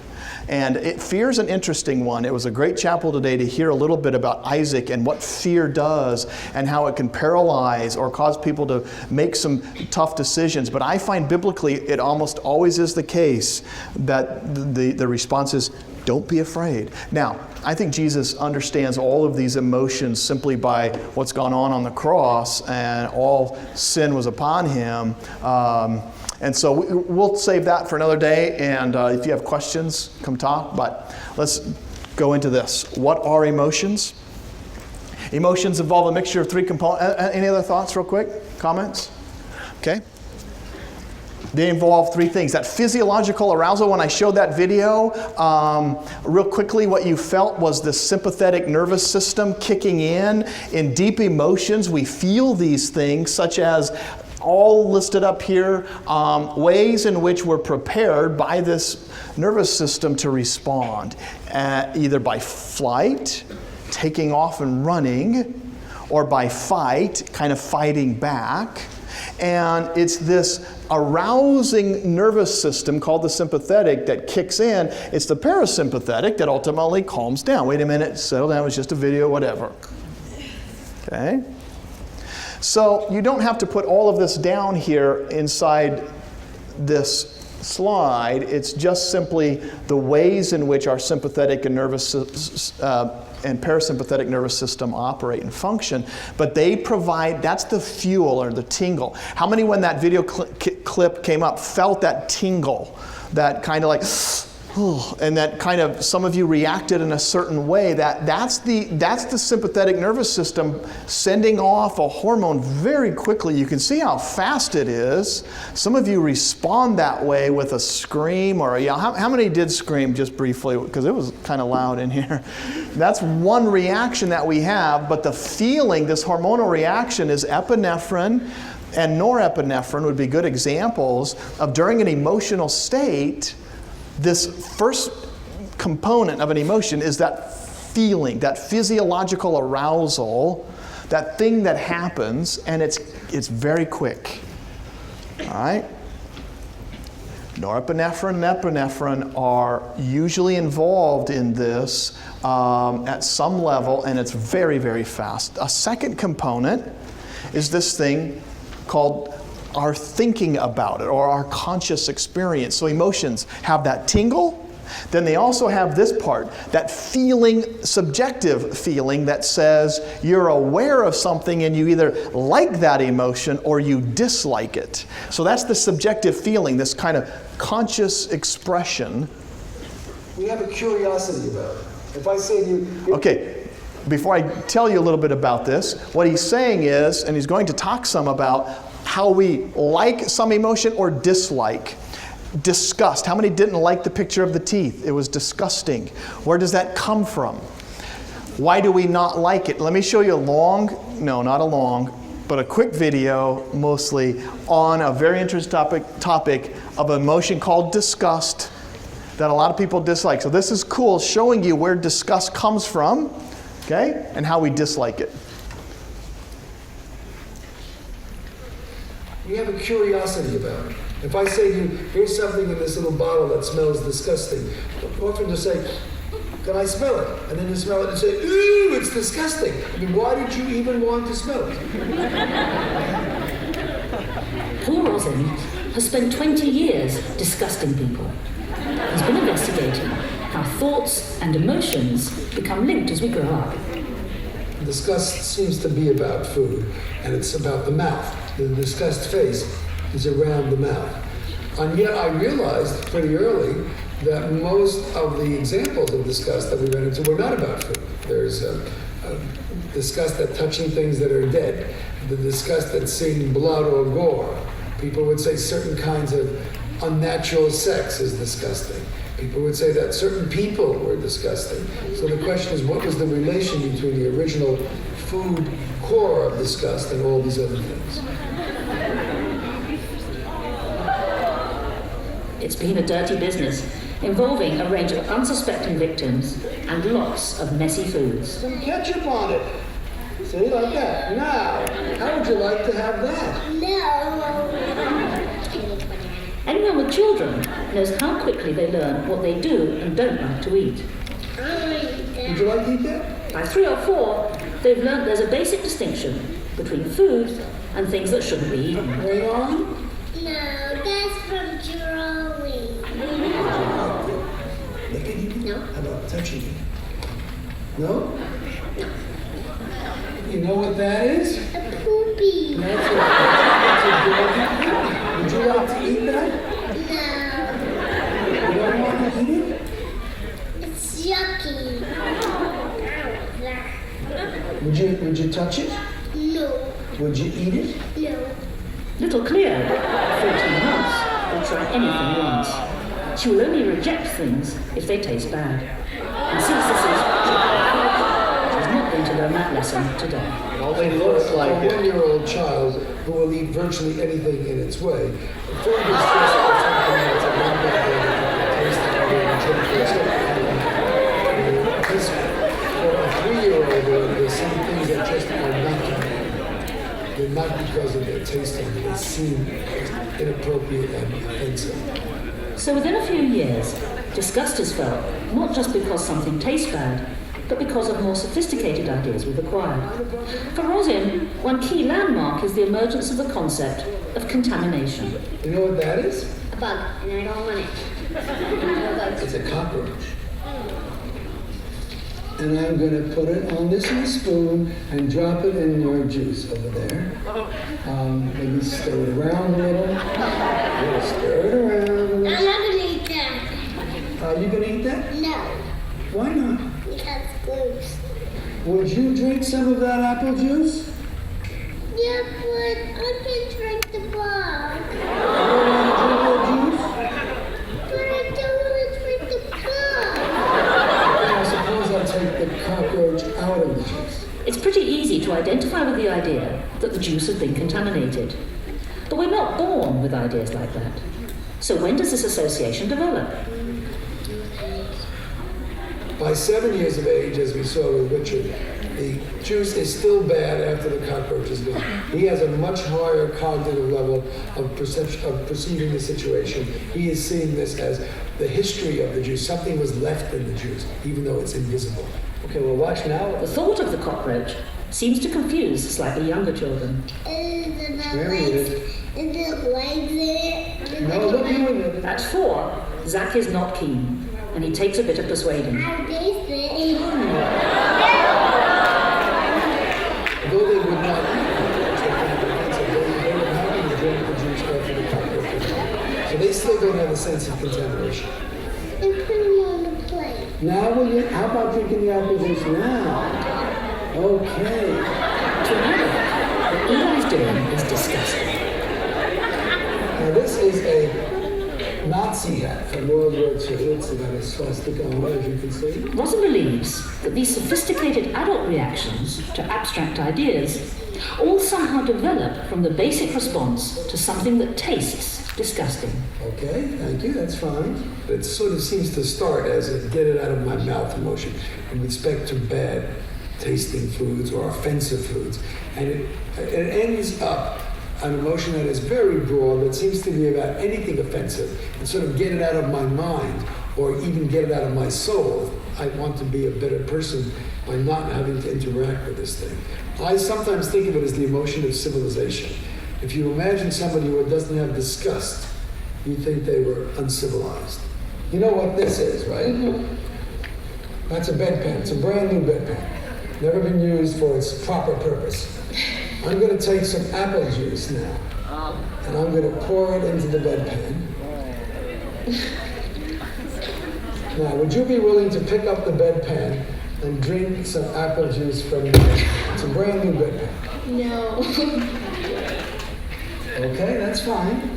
And fear is an interesting one. It was a great chapel today to hear a little bit about Isaac and what fear does and how it can paralyze or cause people to make some tough decisions. But I find biblically it almost always is the case that the response is, don't be afraid. Now, I think Jesus understands all of these emotions simply by what's gone on the cross, and all sin was upon him. And so we'll save that for another day, and if you have questions, come talk. But let's go into this. What are emotions? Emotions involve a mixture of three components. Any other thoughts real quick? Comments? Okay. They involve three things. That physiological arousal, when I showed that video, real quickly what you felt was the sympathetic nervous system kicking in. In deep emotions, we feel these things, such as all listed up here, ways in which we're prepared by this nervous system to respond, either by flight, taking off and running, or by fight, kind of fighting back. And it's this arousing nervous system called the sympathetic that kicks in. It's the parasympathetic that ultimately calms down. Wait a minute, settle down, it was just a video, whatever. Okay? So you don't have to put all of this down here inside this slide. It's just simply the ways in which our sympathetic and and parasympathetic nervous system operate and function. But they provide, that's the fuel or the tingle. How many, when that video clip came up, felt that tingle? That kind of like, and that kind of, some of you reacted in a certain way. That's the sympathetic nervous system sending off a hormone very quickly. You can see how fast it is. Some of you respond that way with a scream or a yell. How many did scream just briefly? Because it was kind of loud in here. That's one reaction that we have, but the feeling, this hormonal reaction, is epinephrine and norepinephrine would be good examples of, during an emotional state, this first component of an emotion is that feeling, that physiological arousal, that thing that happens, and it's very quick. All right? Norepinephrine and epinephrine are usually involved in this at some level, and it's very, very fast. A second component is this thing called our thinking about it, or our conscious experience. So emotions have that tingle, then they also have this part, that feeling, subjective feeling that says you're aware of something and you either like that emotion or you dislike it. So that's the subjective feeling, this kind of conscious expression. We have a curiosity about it. If I say to you... Okay, before I tell you a little bit about this, what he's saying is, and he's going to talk some about how we like some emotion or dislike. Disgust. How many didn't like the picture of the teeth? It was disgusting. Where does that come from? Why do we not like it? Let me show you not a long, but a quick video, mostly, on a very interesting topic of an emotion called disgust that a lot of people dislike. So this is cool, showing you where disgust comes from, okay, and how we dislike it. We have a curiosity about it. If I say to you, here's something in this little bottle that smells disgusting, often just say, can I smell it? And then you smell it and say, ooh, it's disgusting. I mean, why did you even want to smell it? Paul Rosen has spent 20 years disgusting people. He's been investigating how thoughts and emotions become linked as we grow up. Disgust seems to be about food, and it's about the mouth. The disgust face is around the mouth. And yet I realized pretty early that most of the examples of disgust that we ran into were not about food. There's disgust at touching things that are dead, the disgust at seeing blood or gore. People would say certain kinds of unnatural sex is disgusting. People would say that certain people were disgusting. So the question is, what was the relation between the original food core of disgust and all these other things? It's been a dirty business, involving a range of unsuspecting victims and lots of messy foods. Some ketchup on it. See, like that. Now, how would you like to have that? No. Anyone with children knows how quickly they learn what they do and don't like to eat. Would you like to eat that? By 3 or 4, they've learned there's a basic distinction between foods and things that shouldn't be eaten. Right on? No, that's from drawing. Licking it? No. How about touching it? No? You know what that is? A poopy. That's a doggy. Would you like to eat that? No. You don't want to eat it? It's yucky. Would you touch it? No. Would you eat it? No. Little Cleo, 14 months, or try anything once. She will only reject things if they taste bad. And since this is she's not going to learn that lesson today. It looks like a 1-year-old child who will eat virtually anything in its way. Food is just something that's a lot better than taste and for a 3-year-old, there's some things that just are not convenient. They're not because of their taste, and they seem inappropriate and offensive. So within a few years, disgust is felt not just because something tastes bad, but because of more sophisticated ideas we've acquired. For Rosin, one key landmark is the emergence of the concept of contamination. You know what that is? A bug, and I don't want it. It's a cockroach. And I'm going to put it on this spoon and drop it in your juice over there. Maybe stir it around a little. Stir it around a little. I'm not going to eat that. Are you going to eat that? No, Why not? because gross. Would you drink some of that apple juice? Yeah, but I can drink the bug. You don't want to drink But I don't want to drink the bug. the juice? I suppose I'll take the cockroach out of the juice. It's pretty easy to identify with the idea that the juice has been contaminated. But we're not born with ideas like that. So when does this association develop? By 7 years of age, as we saw with Richard, the juice is still bad after the cockroach is gone. He has a much higher cognitive level of perception, of perceiving the situation. He is seeing this as the history of the juice. Something was left in the juice, even though it's invisible. Okay, well, watch now. The thought of the cockroach seems to confuse slightly younger children. Is the There it legs, is. is the legs in it? No, look here. At 4, Zach is not keen, and he takes a bit of persuading. I'll taste it. Though they would not eat the juice, they were happy to drink the juice after the cockroach was gone. So they still don't have a sense of contamination. And put them on the plate. Now, how about drinking the apple juice now? Okay. To another, what Eli's doing is disgusting. Now this is a Nazi hat from World War II. It's got a swastika on it, as you can see. Rosin believes that these sophisticated adult reactions to abstract ideas all somehow develop from the basic response to something that tastes disgusting. Okay, thank you, that's fine. It sort of seems to start as a get it out of my mouth emotion in respect to bad tasting foods or offensive foods. And it ends up an emotion that is very broad, that seems to be about anything offensive, and sort of get it out of my mind, or even get it out of my soul. I want to be a better person by not having to interact with this thing. I sometimes think of it as the emotion of civilization. If you imagine somebody who doesn't have disgust, you think they were uncivilized. You know what this is, right? Mm-hmm. That's a bedpan. It's a brand new bedpan. Never been used for its proper purpose. I'm going to take some apple juice now, and I'm going to pour it into the bedpan. Now, would you be willing to pick up the bedpan and drink some apple juice from the bedpan? It's a brand new bedpan. No. Okay, that's fine.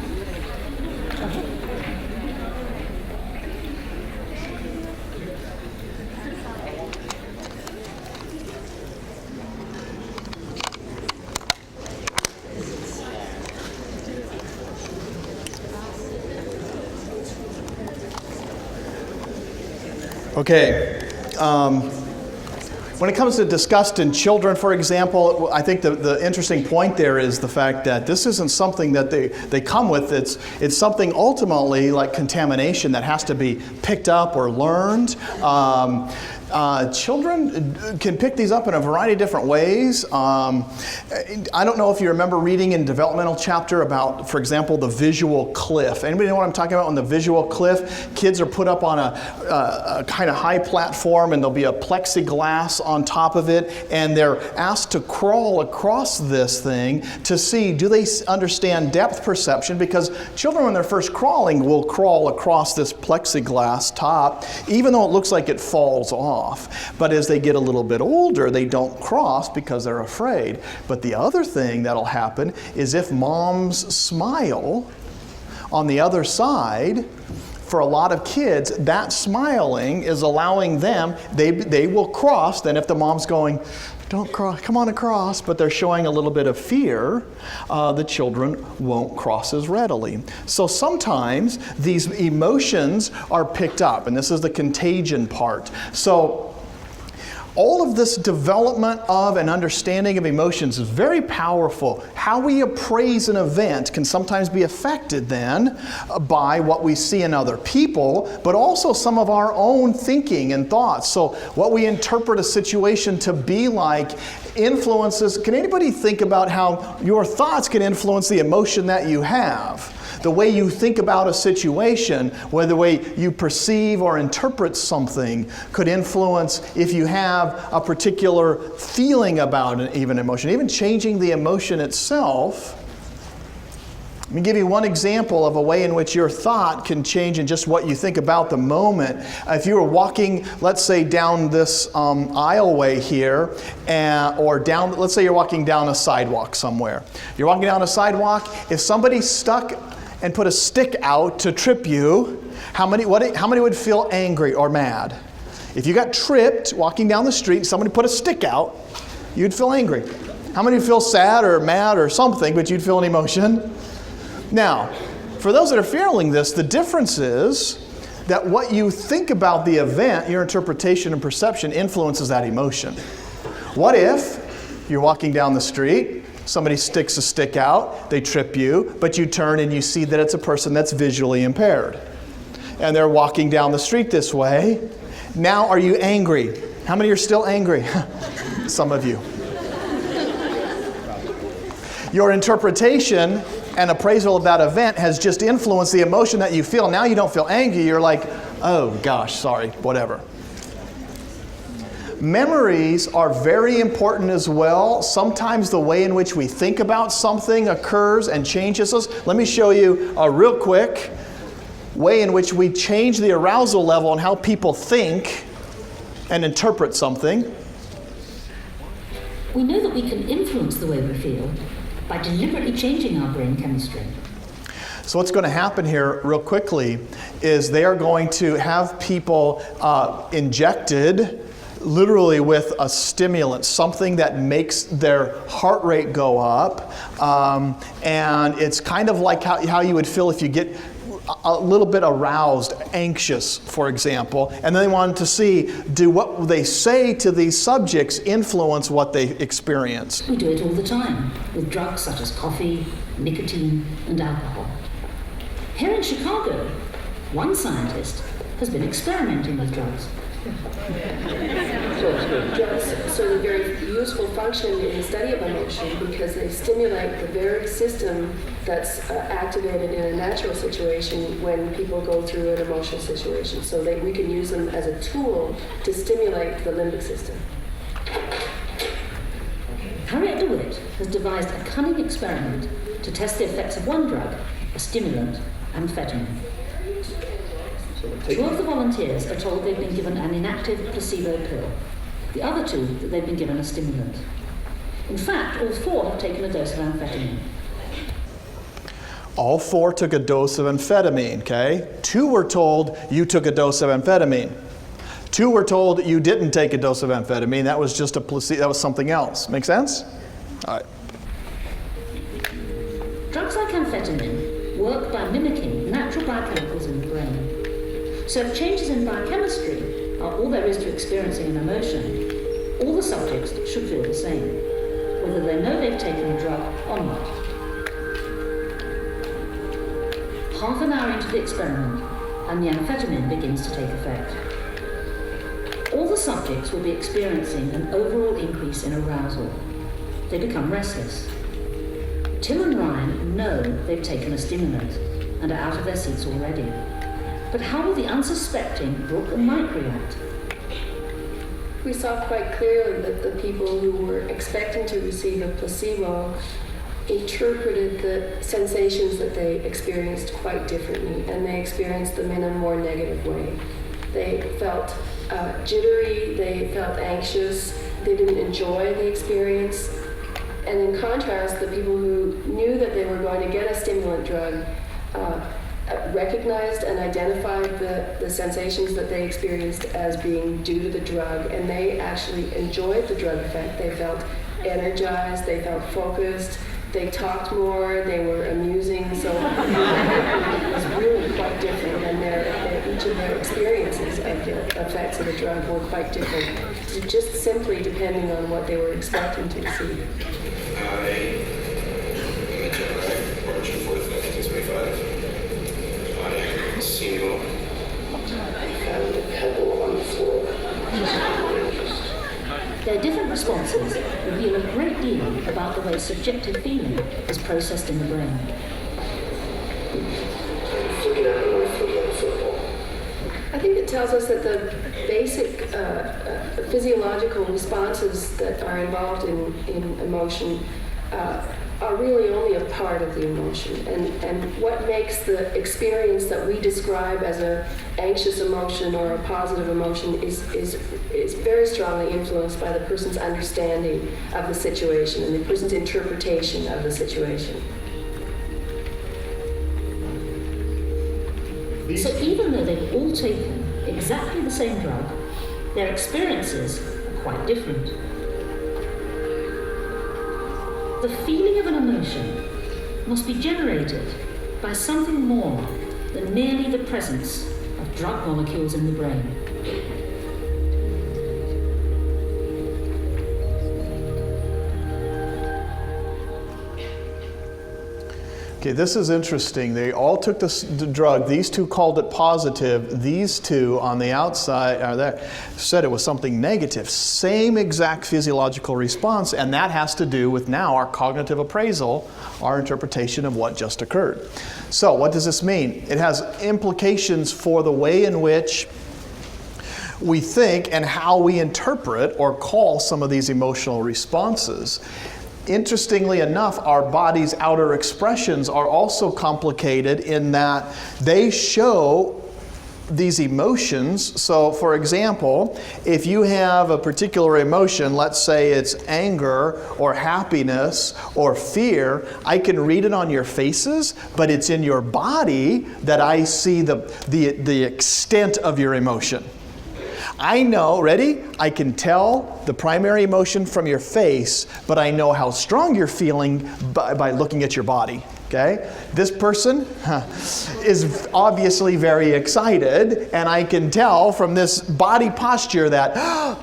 Okay. When it comes to disgust in children, for example, I think the interesting point there is the fact that this isn't something that they come with. It's something ultimately like contamination that has to be picked up or learned. Children can pick these up in a variety of different ways. I don't know if you remember reading in Developmental Chapter about, for example, the visual cliff. Anybody know what I'm talking about on the visual cliff? Kids are put up on a kind of high platform, and there'll be a plexiglass on top of it, and they're asked to crawl across this thing to see, do they understand depth perception? Because children, when they're first crawling, will crawl across this plexiglass top, even though it looks like it falls off. But as they get a little bit older, they don't cross because they're afraid. But the other thing that'll happen is if moms smile On the other side, for a lot of kids, that smiling is allowing them, they will cross. Then if the mom's going, don't cross, come on across, but they're showing a little bit of fear, the children won't cross as readily. So sometimes these emotions are picked up, and this is the contagion part. So all of this development of and understanding of emotions is very powerful. How we appraise an event can sometimes be affected then by what we see in other people, but also some of our own thinking and thoughts. So what we interpret a situation to be like influences. Can anybody think about how your thoughts can influence the emotion that you have? The way you think about a situation, whether the way you perceive or interpret something could influence if you have a particular feeling about an even emotion, even changing the emotion itself. Let me give you one example of a way in which your thought can change in just what you think about the moment. If you were walking, let's say, down this aisleway here, or down, let's say you're walking down a sidewalk somewhere. You're walking down a sidewalk. If somebody stuck and put a stick out to trip you, how many would feel angry or mad? If you got tripped walking down the street, somebody put a stick out, you'd feel angry. How many would feel sad or mad or something, but you'd feel an emotion? Now, for those that are feeling this, the difference is that what you think about the event, your interpretation and perception influences that emotion. What if you're walking down the street, somebody sticks a stick out, they trip you, but you turn and you see that it's a person that's visually impaired. And they're walking down the street this way. Now are you angry? How many are still angry? Some of you. Your interpretation and appraisal of that event has just influenced the emotion that you feel. Now you don't feel angry, you're like, oh gosh, sorry, whatever. Memories are very important as well. Sometimes the way in which we think about something occurs and changes us. Let me show you a real quick way in which we change the arousal level on how people think and interpret something. We know that we can influence the way we feel by deliberately changing our brain chemistry. So what's going to happen here real quickly is they are going to have people injected literally with a stimulant, something that makes their heart rate go up. And it's kind of like how you would feel if you get a little bit aroused, anxious, for example. And then they wanted to see, do what they say to these subjects influence what they experience? We do it all the time with drugs such as coffee, nicotine, and alcohol. Here in Chicago, one scientist has been experimenting with drugs. Drugs serve a very useful function in the study of emotion because they stimulate the very system that's activated in a natural situation when people go through an emotional situation. So we can use them as a tool to stimulate the limbic system. Harriet DeWitt has devised a cunning experiment to test the effects of one drug, a stimulant, amphetamine. Two of the volunteers are told they've been given an inactive placebo pill. The other two that they've been given a stimulant. In fact, all four have taken a dose of amphetamine. All four took a dose of amphetamine, okay? Two were told you took a dose of amphetamine. Two were told you didn't take a dose of amphetamine. That was just a placebo, that was something else. Make sense? All right. Drugs like amphetamine work by mimicking natural biochemicals in the brain. So if changes in biochemistry are all there is to experiencing an emotion, all the subjects should feel the same, whether they know they've taken a drug or not. Half an hour into the experiment, and the amphetamine begins to take effect. All the subjects will be experiencing an overall increase in arousal. They become restless. Tim and Ryan know they've taken a stimulant and are out of their seats already. But how will the unsuspecting Brooke and Mike react? We saw quite clearly that the people who were expecting to receive a placebo interpreted the sensations that they experienced quite differently, and they experienced them in a more negative way. They felt jittery, they felt anxious, they didn't enjoy the experience. And in contrast, the people who knew that they were going to get a stimulant drug recognized and identified the sensations that they experienced as being due to the drug, and they actually enjoyed the drug effect. They felt energized, they felt focused, they talked more, they were amusing, so it was really quite different, and each of their experiences of the effects of the drug were quite different, just simply depending on what they were expecting to receive. March 4th, 1925. I am single. Found a pebble on the floor. Their different responses reveal a great deal about the way subjective feeling is processed in the brain. Flicking out on my foot like football. I think it tells us that the basic physiological responses that are involved in emotion are really only a part of the emotion, and what makes the experience that we describe as an anxious emotion or a positive emotion is very strongly influenced by the person's understanding of the situation and the person's interpretation of the situation. So even though they've all taken exactly the same drug, their experiences are quite different. The feeling of an emotion must be generated by something more than merely the presence of drug molecules in the brain. Okay, this is interesting. They all took the drug. These two called it positive. These two on the outside said it was something negative. Same exact physiological response, and that has to do with now our cognitive appraisal, our interpretation of what just occurred. So what does this mean? It has implications for the way in which we think and how we interpret or call some of these emotional responses. Interestingly enough, our body's outer expressions are also complicated in that they show these emotions. So, for example, if you have a particular emotion, let's say it's anger or happiness or fear, I can read it on your faces, but it's in your body that I see the extent of your emotion. I know, ready? I can tell the primary emotion from your face, but I know how strong you're feeling by looking at your body, okay? This person is obviously very excited, and I can tell from this body posture that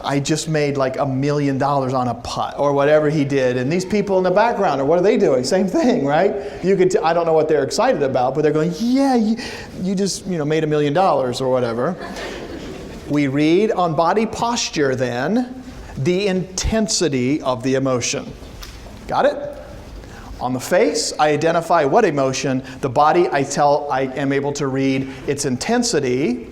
I just made like $1 million on a putt, or whatever he did. And these people in the background, or what are they doing? Same thing, right? You could I don't know what they're excited about, but they're going, yeah, you just made $1 million or whatever. We read on body posture then the intensity of the emotion. Got it? On the face, I identify what emotion. The body, I am able to read its intensity.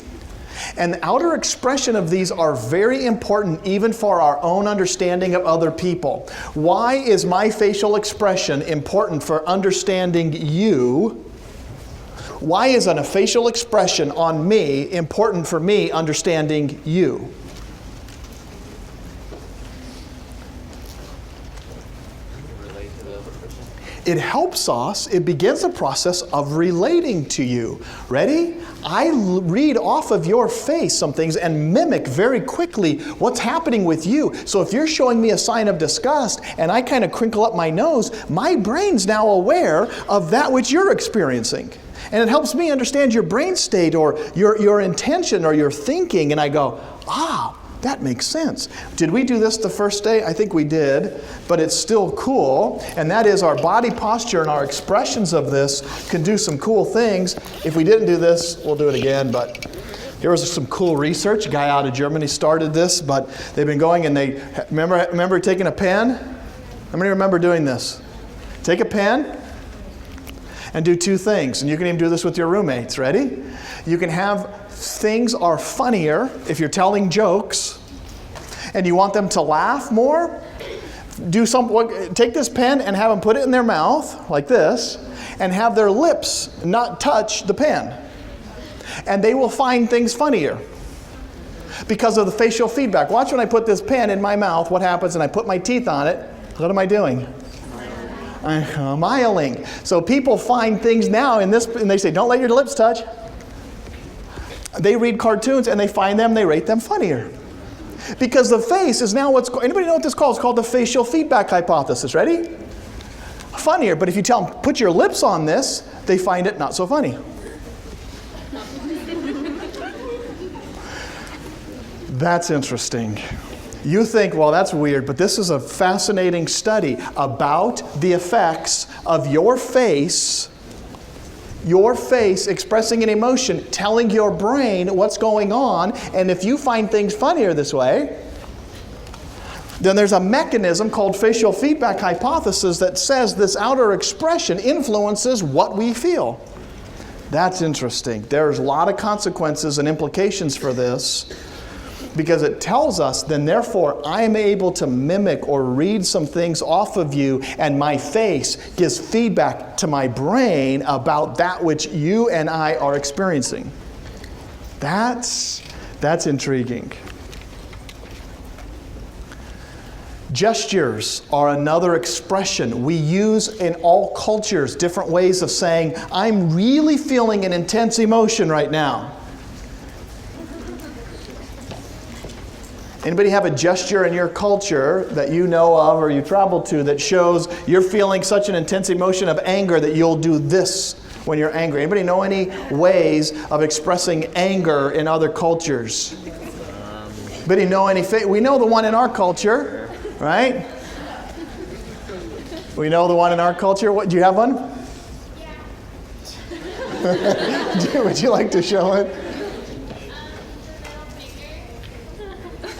And the outer expression of these are very important even for our own understanding of other people. Why is my facial expression important for understanding you? Why is a facial expression on me important for me understanding you? It helps us, it begins a process of relating to you. Ready? I read off of your face some things and mimic very quickly what's happening with you. So if you're showing me a sign of disgust and I kind of crinkle up my nose, my brain's now aware of that which you're experiencing. And it helps me understand your brain state or your intention or your thinking. And I go, that makes sense. Did we do this the first day? I think we did, but it's still cool. And that is our body posture and our expressions of this can do some cool things. If we didn't do this, we'll do it again. But here was some cool research. A guy out of Germany started this, but they've been going and they, remember taking a pen? How many remember doing this? Take a pen and do two things. And you can even do this with your roommates. Ready? You can have things are funnier if you're telling jokes and you want them to laugh more. Take this pen and have them put it in their mouth like this and have their lips not touch the pen. And they will find things funnier because of the facial feedback. Watch when I put this pen in my mouth, what happens, and I put my teeth on it. What am I doing? Smiling. So people find things now in this, and they say, don't let your lips touch. They read cartoons and they find them, they rate them funnier. Because the face is now anybody know what this is called? It's called the facial feedback hypothesis. Ready? Funnier, but if you tell them, put your lips on this, they find it not so funny. That's interesting. You think, well, that's weird, but this is a fascinating study about the effects of your face expressing an emotion, telling your brain what's going on, and if you find things funnier this way, then there's a mechanism called facial feedback hypothesis that says this outer expression influences what we feel. That's interesting. There's a lot of consequences and implications for this, because it tells us, then therefore I'm able to mimic or read some things off of you, and my face gives feedback to my brain about that which you and I are experiencing. That's intriguing. Gestures are another expression we use in all cultures, different ways of saying, I'm really feeling an intense emotion right now. Anybody have a gesture in your culture that you know of or you travel to that shows you're feeling such an intense emotion of anger that you'll do this when you're angry? Anybody know any ways of expressing anger in other cultures? Anybody know any? We know the one in our culture, right? We know the one in our culture. What, do you have one? Yeah. Would you like to show it?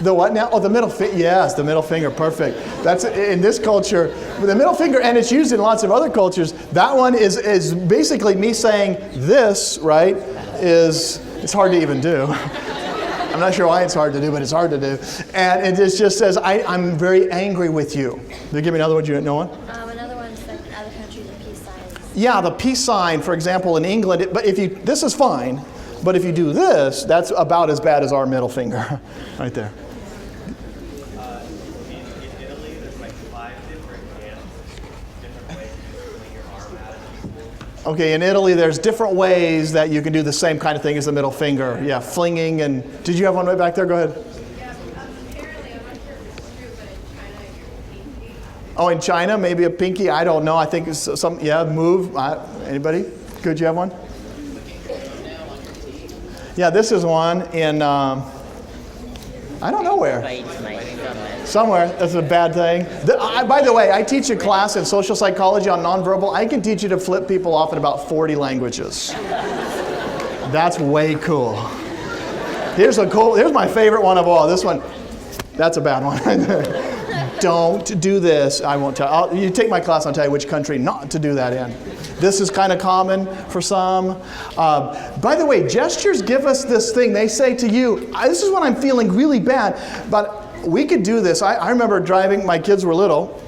The what now? Oh, the middle finger. Yes, the middle finger. Perfect. That's in this culture. The middle finger, and it's used in lots of other cultures. That one is basically me saying this, right? It's hard to even do. I'm not sure why it's hard to do, but it's hard to do. And it just says, I'm very angry with you. They give me another one. Do you know one? Another one's like in other countries, the peace sign. Yeah, the peace sign, for example, in England. But this is fine. But if you do this, that's about as bad as our middle finger, right there. Okay, in Italy, there's different ways that you can do the same kind of thing as the middle finger. Yeah, flinging and... Did you have one right back there? Go ahead. Yeah, apparently, I'm not sure if it's true, but in China, you're pinky. Oh, in China, maybe a pinky? I don't know. I think it's some... Yeah, move. Anybody? Good, you have one? Yeah, this is one in... I don't know where. Somewhere. That's a bad thing. By the way, I teach a class in social psychology on nonverbal. I can teach you to flip people off in about 40 languages. That's way cool. Here's my favorite one of all. This one, that's a bad one. Don't do this. I won't tell. You take my class, I'll tell you which country not to do that in. This is kind of common for some. By the way, gestures give us this thing. They say to you, this is when I'm feeling really bad, but we could do this. I remember driving, my kids were little.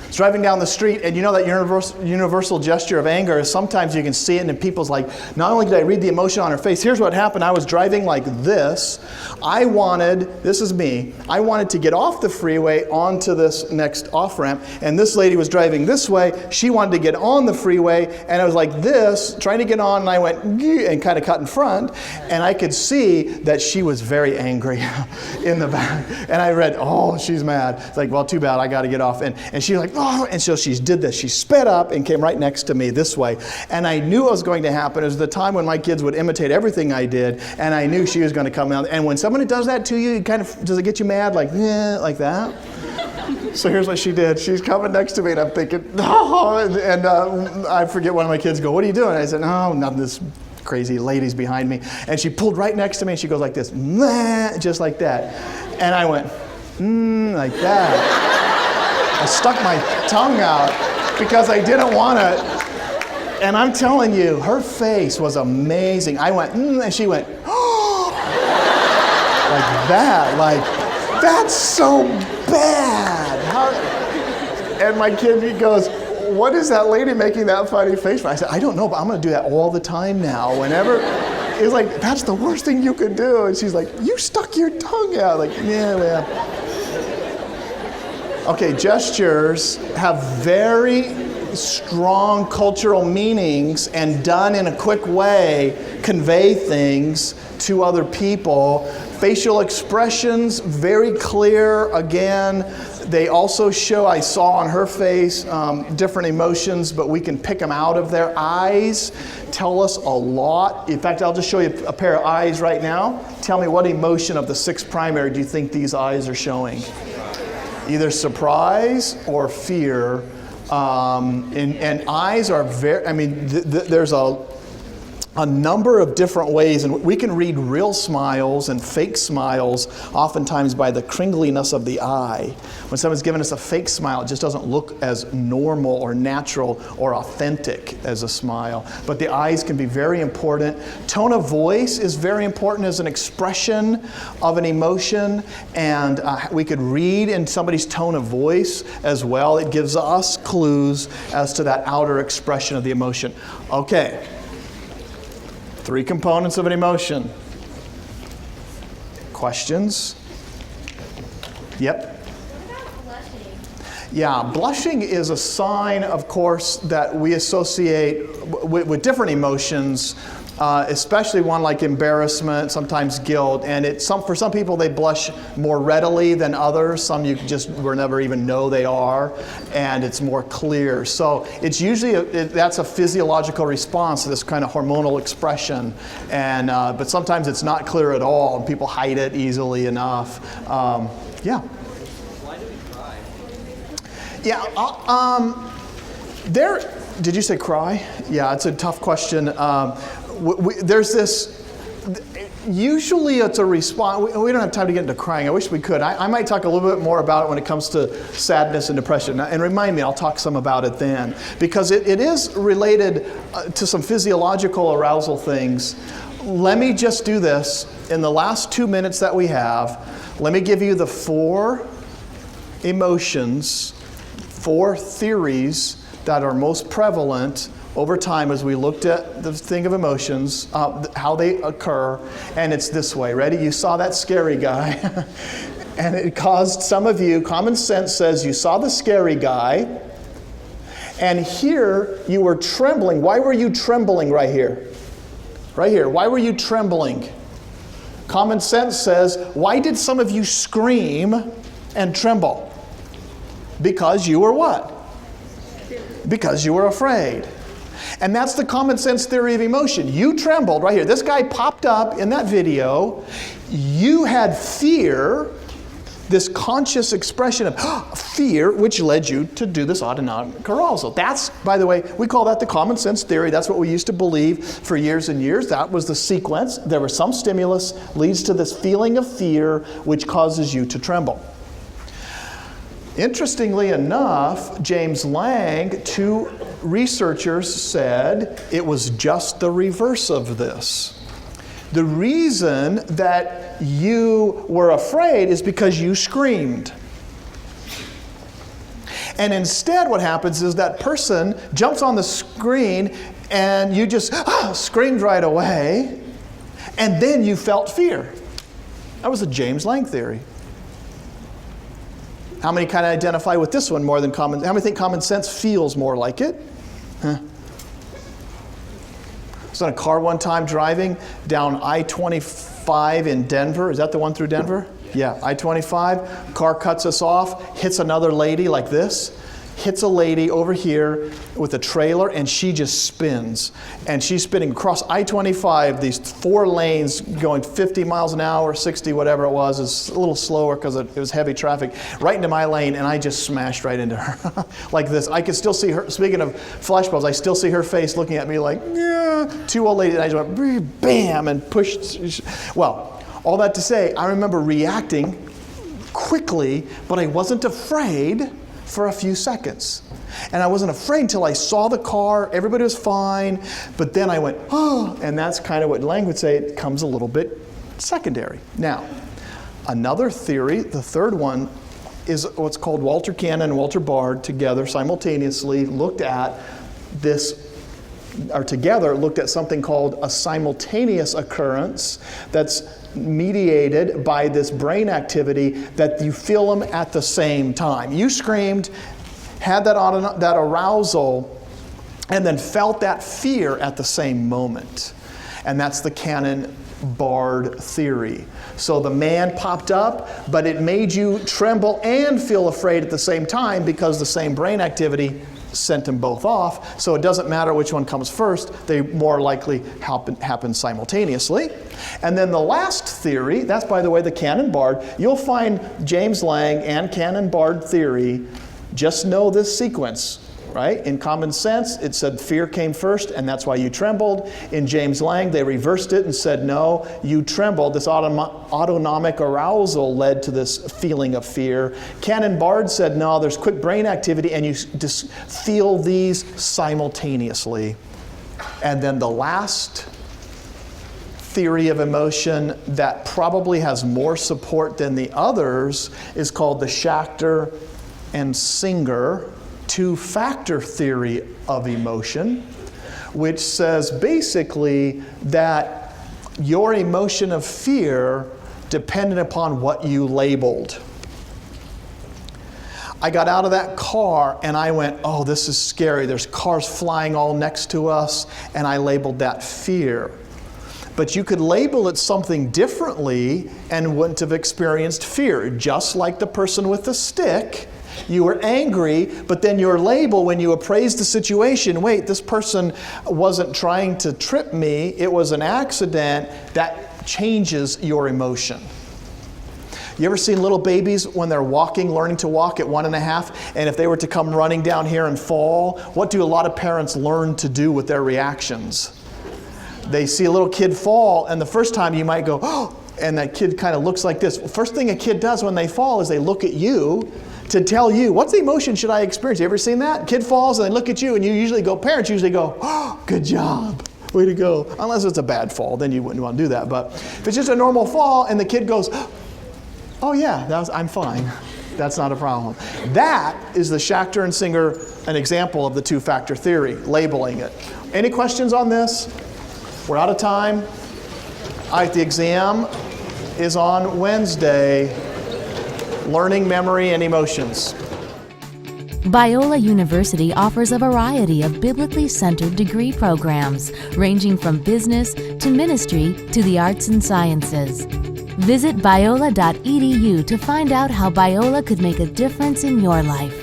I was driving down the street, and you know that universal gesture of anger is sometimes you can see it in people's like, not only did I read the emotion on her face, here's what happened. I was driving like this. This is me, I wanted to get off the freeway onto this next off-ramp, and this lady was driving this way. She wanted to get on the freeway, and I was like this, trying to get on, and I went, and kind of cut in front, and I could see that she was very angry in the back. And I read, oh, she's mad. It's like, well, too bad, I got to get off. And she's like, oh, and so she did this. She sped up and came right next to me this way. And I knew what was going to happen. It was the time when my kids would imitate everything I did, and I knew she was going to come out. And when somebody does that to you, does it get you mad? Like, yeah, like that? So here's what she did. She's coming next to me, and I'm thinking, oh, and I forget one of my kids go, what are you doing? I said, no, nothing. This crazy lady's behind me. And she pulled right next to me, and she goes like this, just like that. And I went, like that. I stuck my tongue out because I didn't want to. And I'm telling you, her face was amazing. I went, and she went, oh, like that. Like, that's so bad. And my kid, he goes, what is that lady making that funny face for? I said, I don't know, but I'm going to do that all the time now. Whenever, it's like, that's the worst thing you could do. And she's like, you stuck your tongue out. Like, yeah. Okay, gestures have very strong cultural meanings and done in a quick way convey things to other people. Facial expressions, very clear. Again, they also show, I saw on her face, different emotions, but we can pick them out of their eyes. Tell us a lot. In fact, I'll just show you a pair of eyes right now. Tell me what emotion of the 6 primary do you think these eyes are showing? Either surprise or fear. And eyes are very, I mean, there's a number of different ways, and we can read real smiles and fake smiles oftentimes by the cringliness of the eye. When someone's giving us a fake smile, it just doesn't look as normal or natural or authentic as a smile. But the eyes can be very important. Tone of voice is very important as an expression of an emotion, and we could read in somebody's tone of voice as well. It gives us clues as to that outer expression of the emotion. Okay. 3 components of an emotion. Questions? Yep. What about blushing? Yeah, blushing is a sign, of course, that we associate with different emotions, especially one like embarrassment, sometimes guilt, and for some people they blush more readily than others. Some you just will never even know they are, and it's more clear. So it's usually that's a physiological response to this kind of hormonal expression, and but sometimes it's not clear at all, and people hide it easily enough. Yeah. Why do we cry? Yeah. Did you say cry? Yeah, it's a tough question. There's this, usually it's a response. We don't have time to get into crying. I wish we could. I might talk a little bit more about it when it comes to sadness and depression. And remind me, I'll talk some about it then. Because it is related to some physiological arousal things. Let me just do this. In the last 2 minutes that we have, let me give you the 4 emotions, 4 theories that are most prevalent over time as we looked at the thing of emotions, how they occur, and it's this way. Ready? You saw that scary guy, and it caused some of you, common sense says you saw the scary guy, and here you were trembling. Why were you trembling right here? Right here. Why were you trembling? Common sense says, why did some of you scream and tremble? Because you were what? Because you were afraid. And that's the common sense theory of emotion. You trembled right here. This guy popped up in that video. You had fear, this conscious expression of fear, which led you to do this autonomic arousal. That's, by the way, we call that the common sense theory. That's what we used to believe for years and years. That was the sequence. There was some stimulus, leads to this feeling of fear, which causes you to tremble. Interestingly enough, James Lang, 2 researchers said it was just the reverse of this. The reason that you were afraid is because you screamed. And instead what happens is that person jumps on the screen and you just screamed right away, and then you felt fear. That was a James Lang theory. How many kind of identify with this one more than common? How many think common sense feels more like it? Huh? I was in a car one time driving down I-25 in Denver. Is that the one through Denver? Yeah, I-25. Car cuts us off, hits another lady like this. Hits a lady over here with a trailer, and she just spins. And she's spinning across I-25, these 4 lanes going 50 miles an hour, 60, whatever it was. It's a little slower because it was heavy traffic, right into my lane, and I just smashed right into her like this. I could still see her, speaking of flashbulbs, I still see her face looking at me like, yeah. 2 old ladies, and I just went, bam, and pushed. Well, all that to say, I remember reacting quickly, but I wasn't afraid for a few seconds. And I wasn't afraid until I saw the car, everybody was fine, but then I went, oh, and that's kind of what Lang would say, it comes a little bit secondary. Now, another theory, the third one, is what's called Walter Cannon and Walter Bard together simultaneously looked at this, or together looked at something called a simultaneous occurrence that's mediated by this brain activity that you feel them at the same time. You screamed, had that arousal, and then felt that fear at the same moment. And that's the Canaan-Bard theory. So the man popped up, but it made you tremble and feel afraid at the same time because the same brain activity sent them both off. So it doesn't matter which one comes first. They more likely happen simultaneously. And then the last theory, that's by the way the Canaan-Bard, you'll find James Lang and Canaan-Bard theory, just know this sequence. Right? In Common Sense, it said fear came first, and that's why you trembled. In James Lang, they reversed it and said, no, you trembled. This autonomic arousal led to this feeling of fear. Canaan-Bard said, no, there's quick brain activity, and you just feel these simultaneously. And then the last theory of emotion that probably has more support than the others is called the Schachter and Singer two-factor theory of emotion, which says basically that your emotion of fear depended upon what you labeled. I got out of that car and I went, oh, this is scary. There's cars flying all next to us, and I labeled that fear. But you could label it something differently and wouldn't have experienced fear, just like the person with the stick. You were angry, but then your label, when you appraised the situation, wait, this person wasn't trying to trip me, it was an accident, that changes your emotion. You ever seen little babies when they're walking, learning to walk at 1.5, and if they were to come running down here and fall, what do a lot of parents learn to do with their reactions? They see a little kid fall, and the first time you might go, oh, and that kid kind of looks like this. First thing a kid does when they fall is they look at you to tell you, what's the emotion should I experience? You ever seen that? Kid falls and they look at you and you usually go, parents usually go, oh, good job, way to go. Unless it's a bad fall, then you wouldn't want to do that. But if it's just a normal fall and the kid goes, oh yeah, I'm fine. That's not a problem. That is the Schachter and Singer, an example of the two-factor theory, labeling it. Any questions on this? We're out of time. All right, the exam is on Wednesday. Learning memory and emotions. Biola University offers a variety of biblically centered degree programs, ranging from business to ministry to the arts and sciences. Visit biola.edu to find out how Biola could make a difference in your life.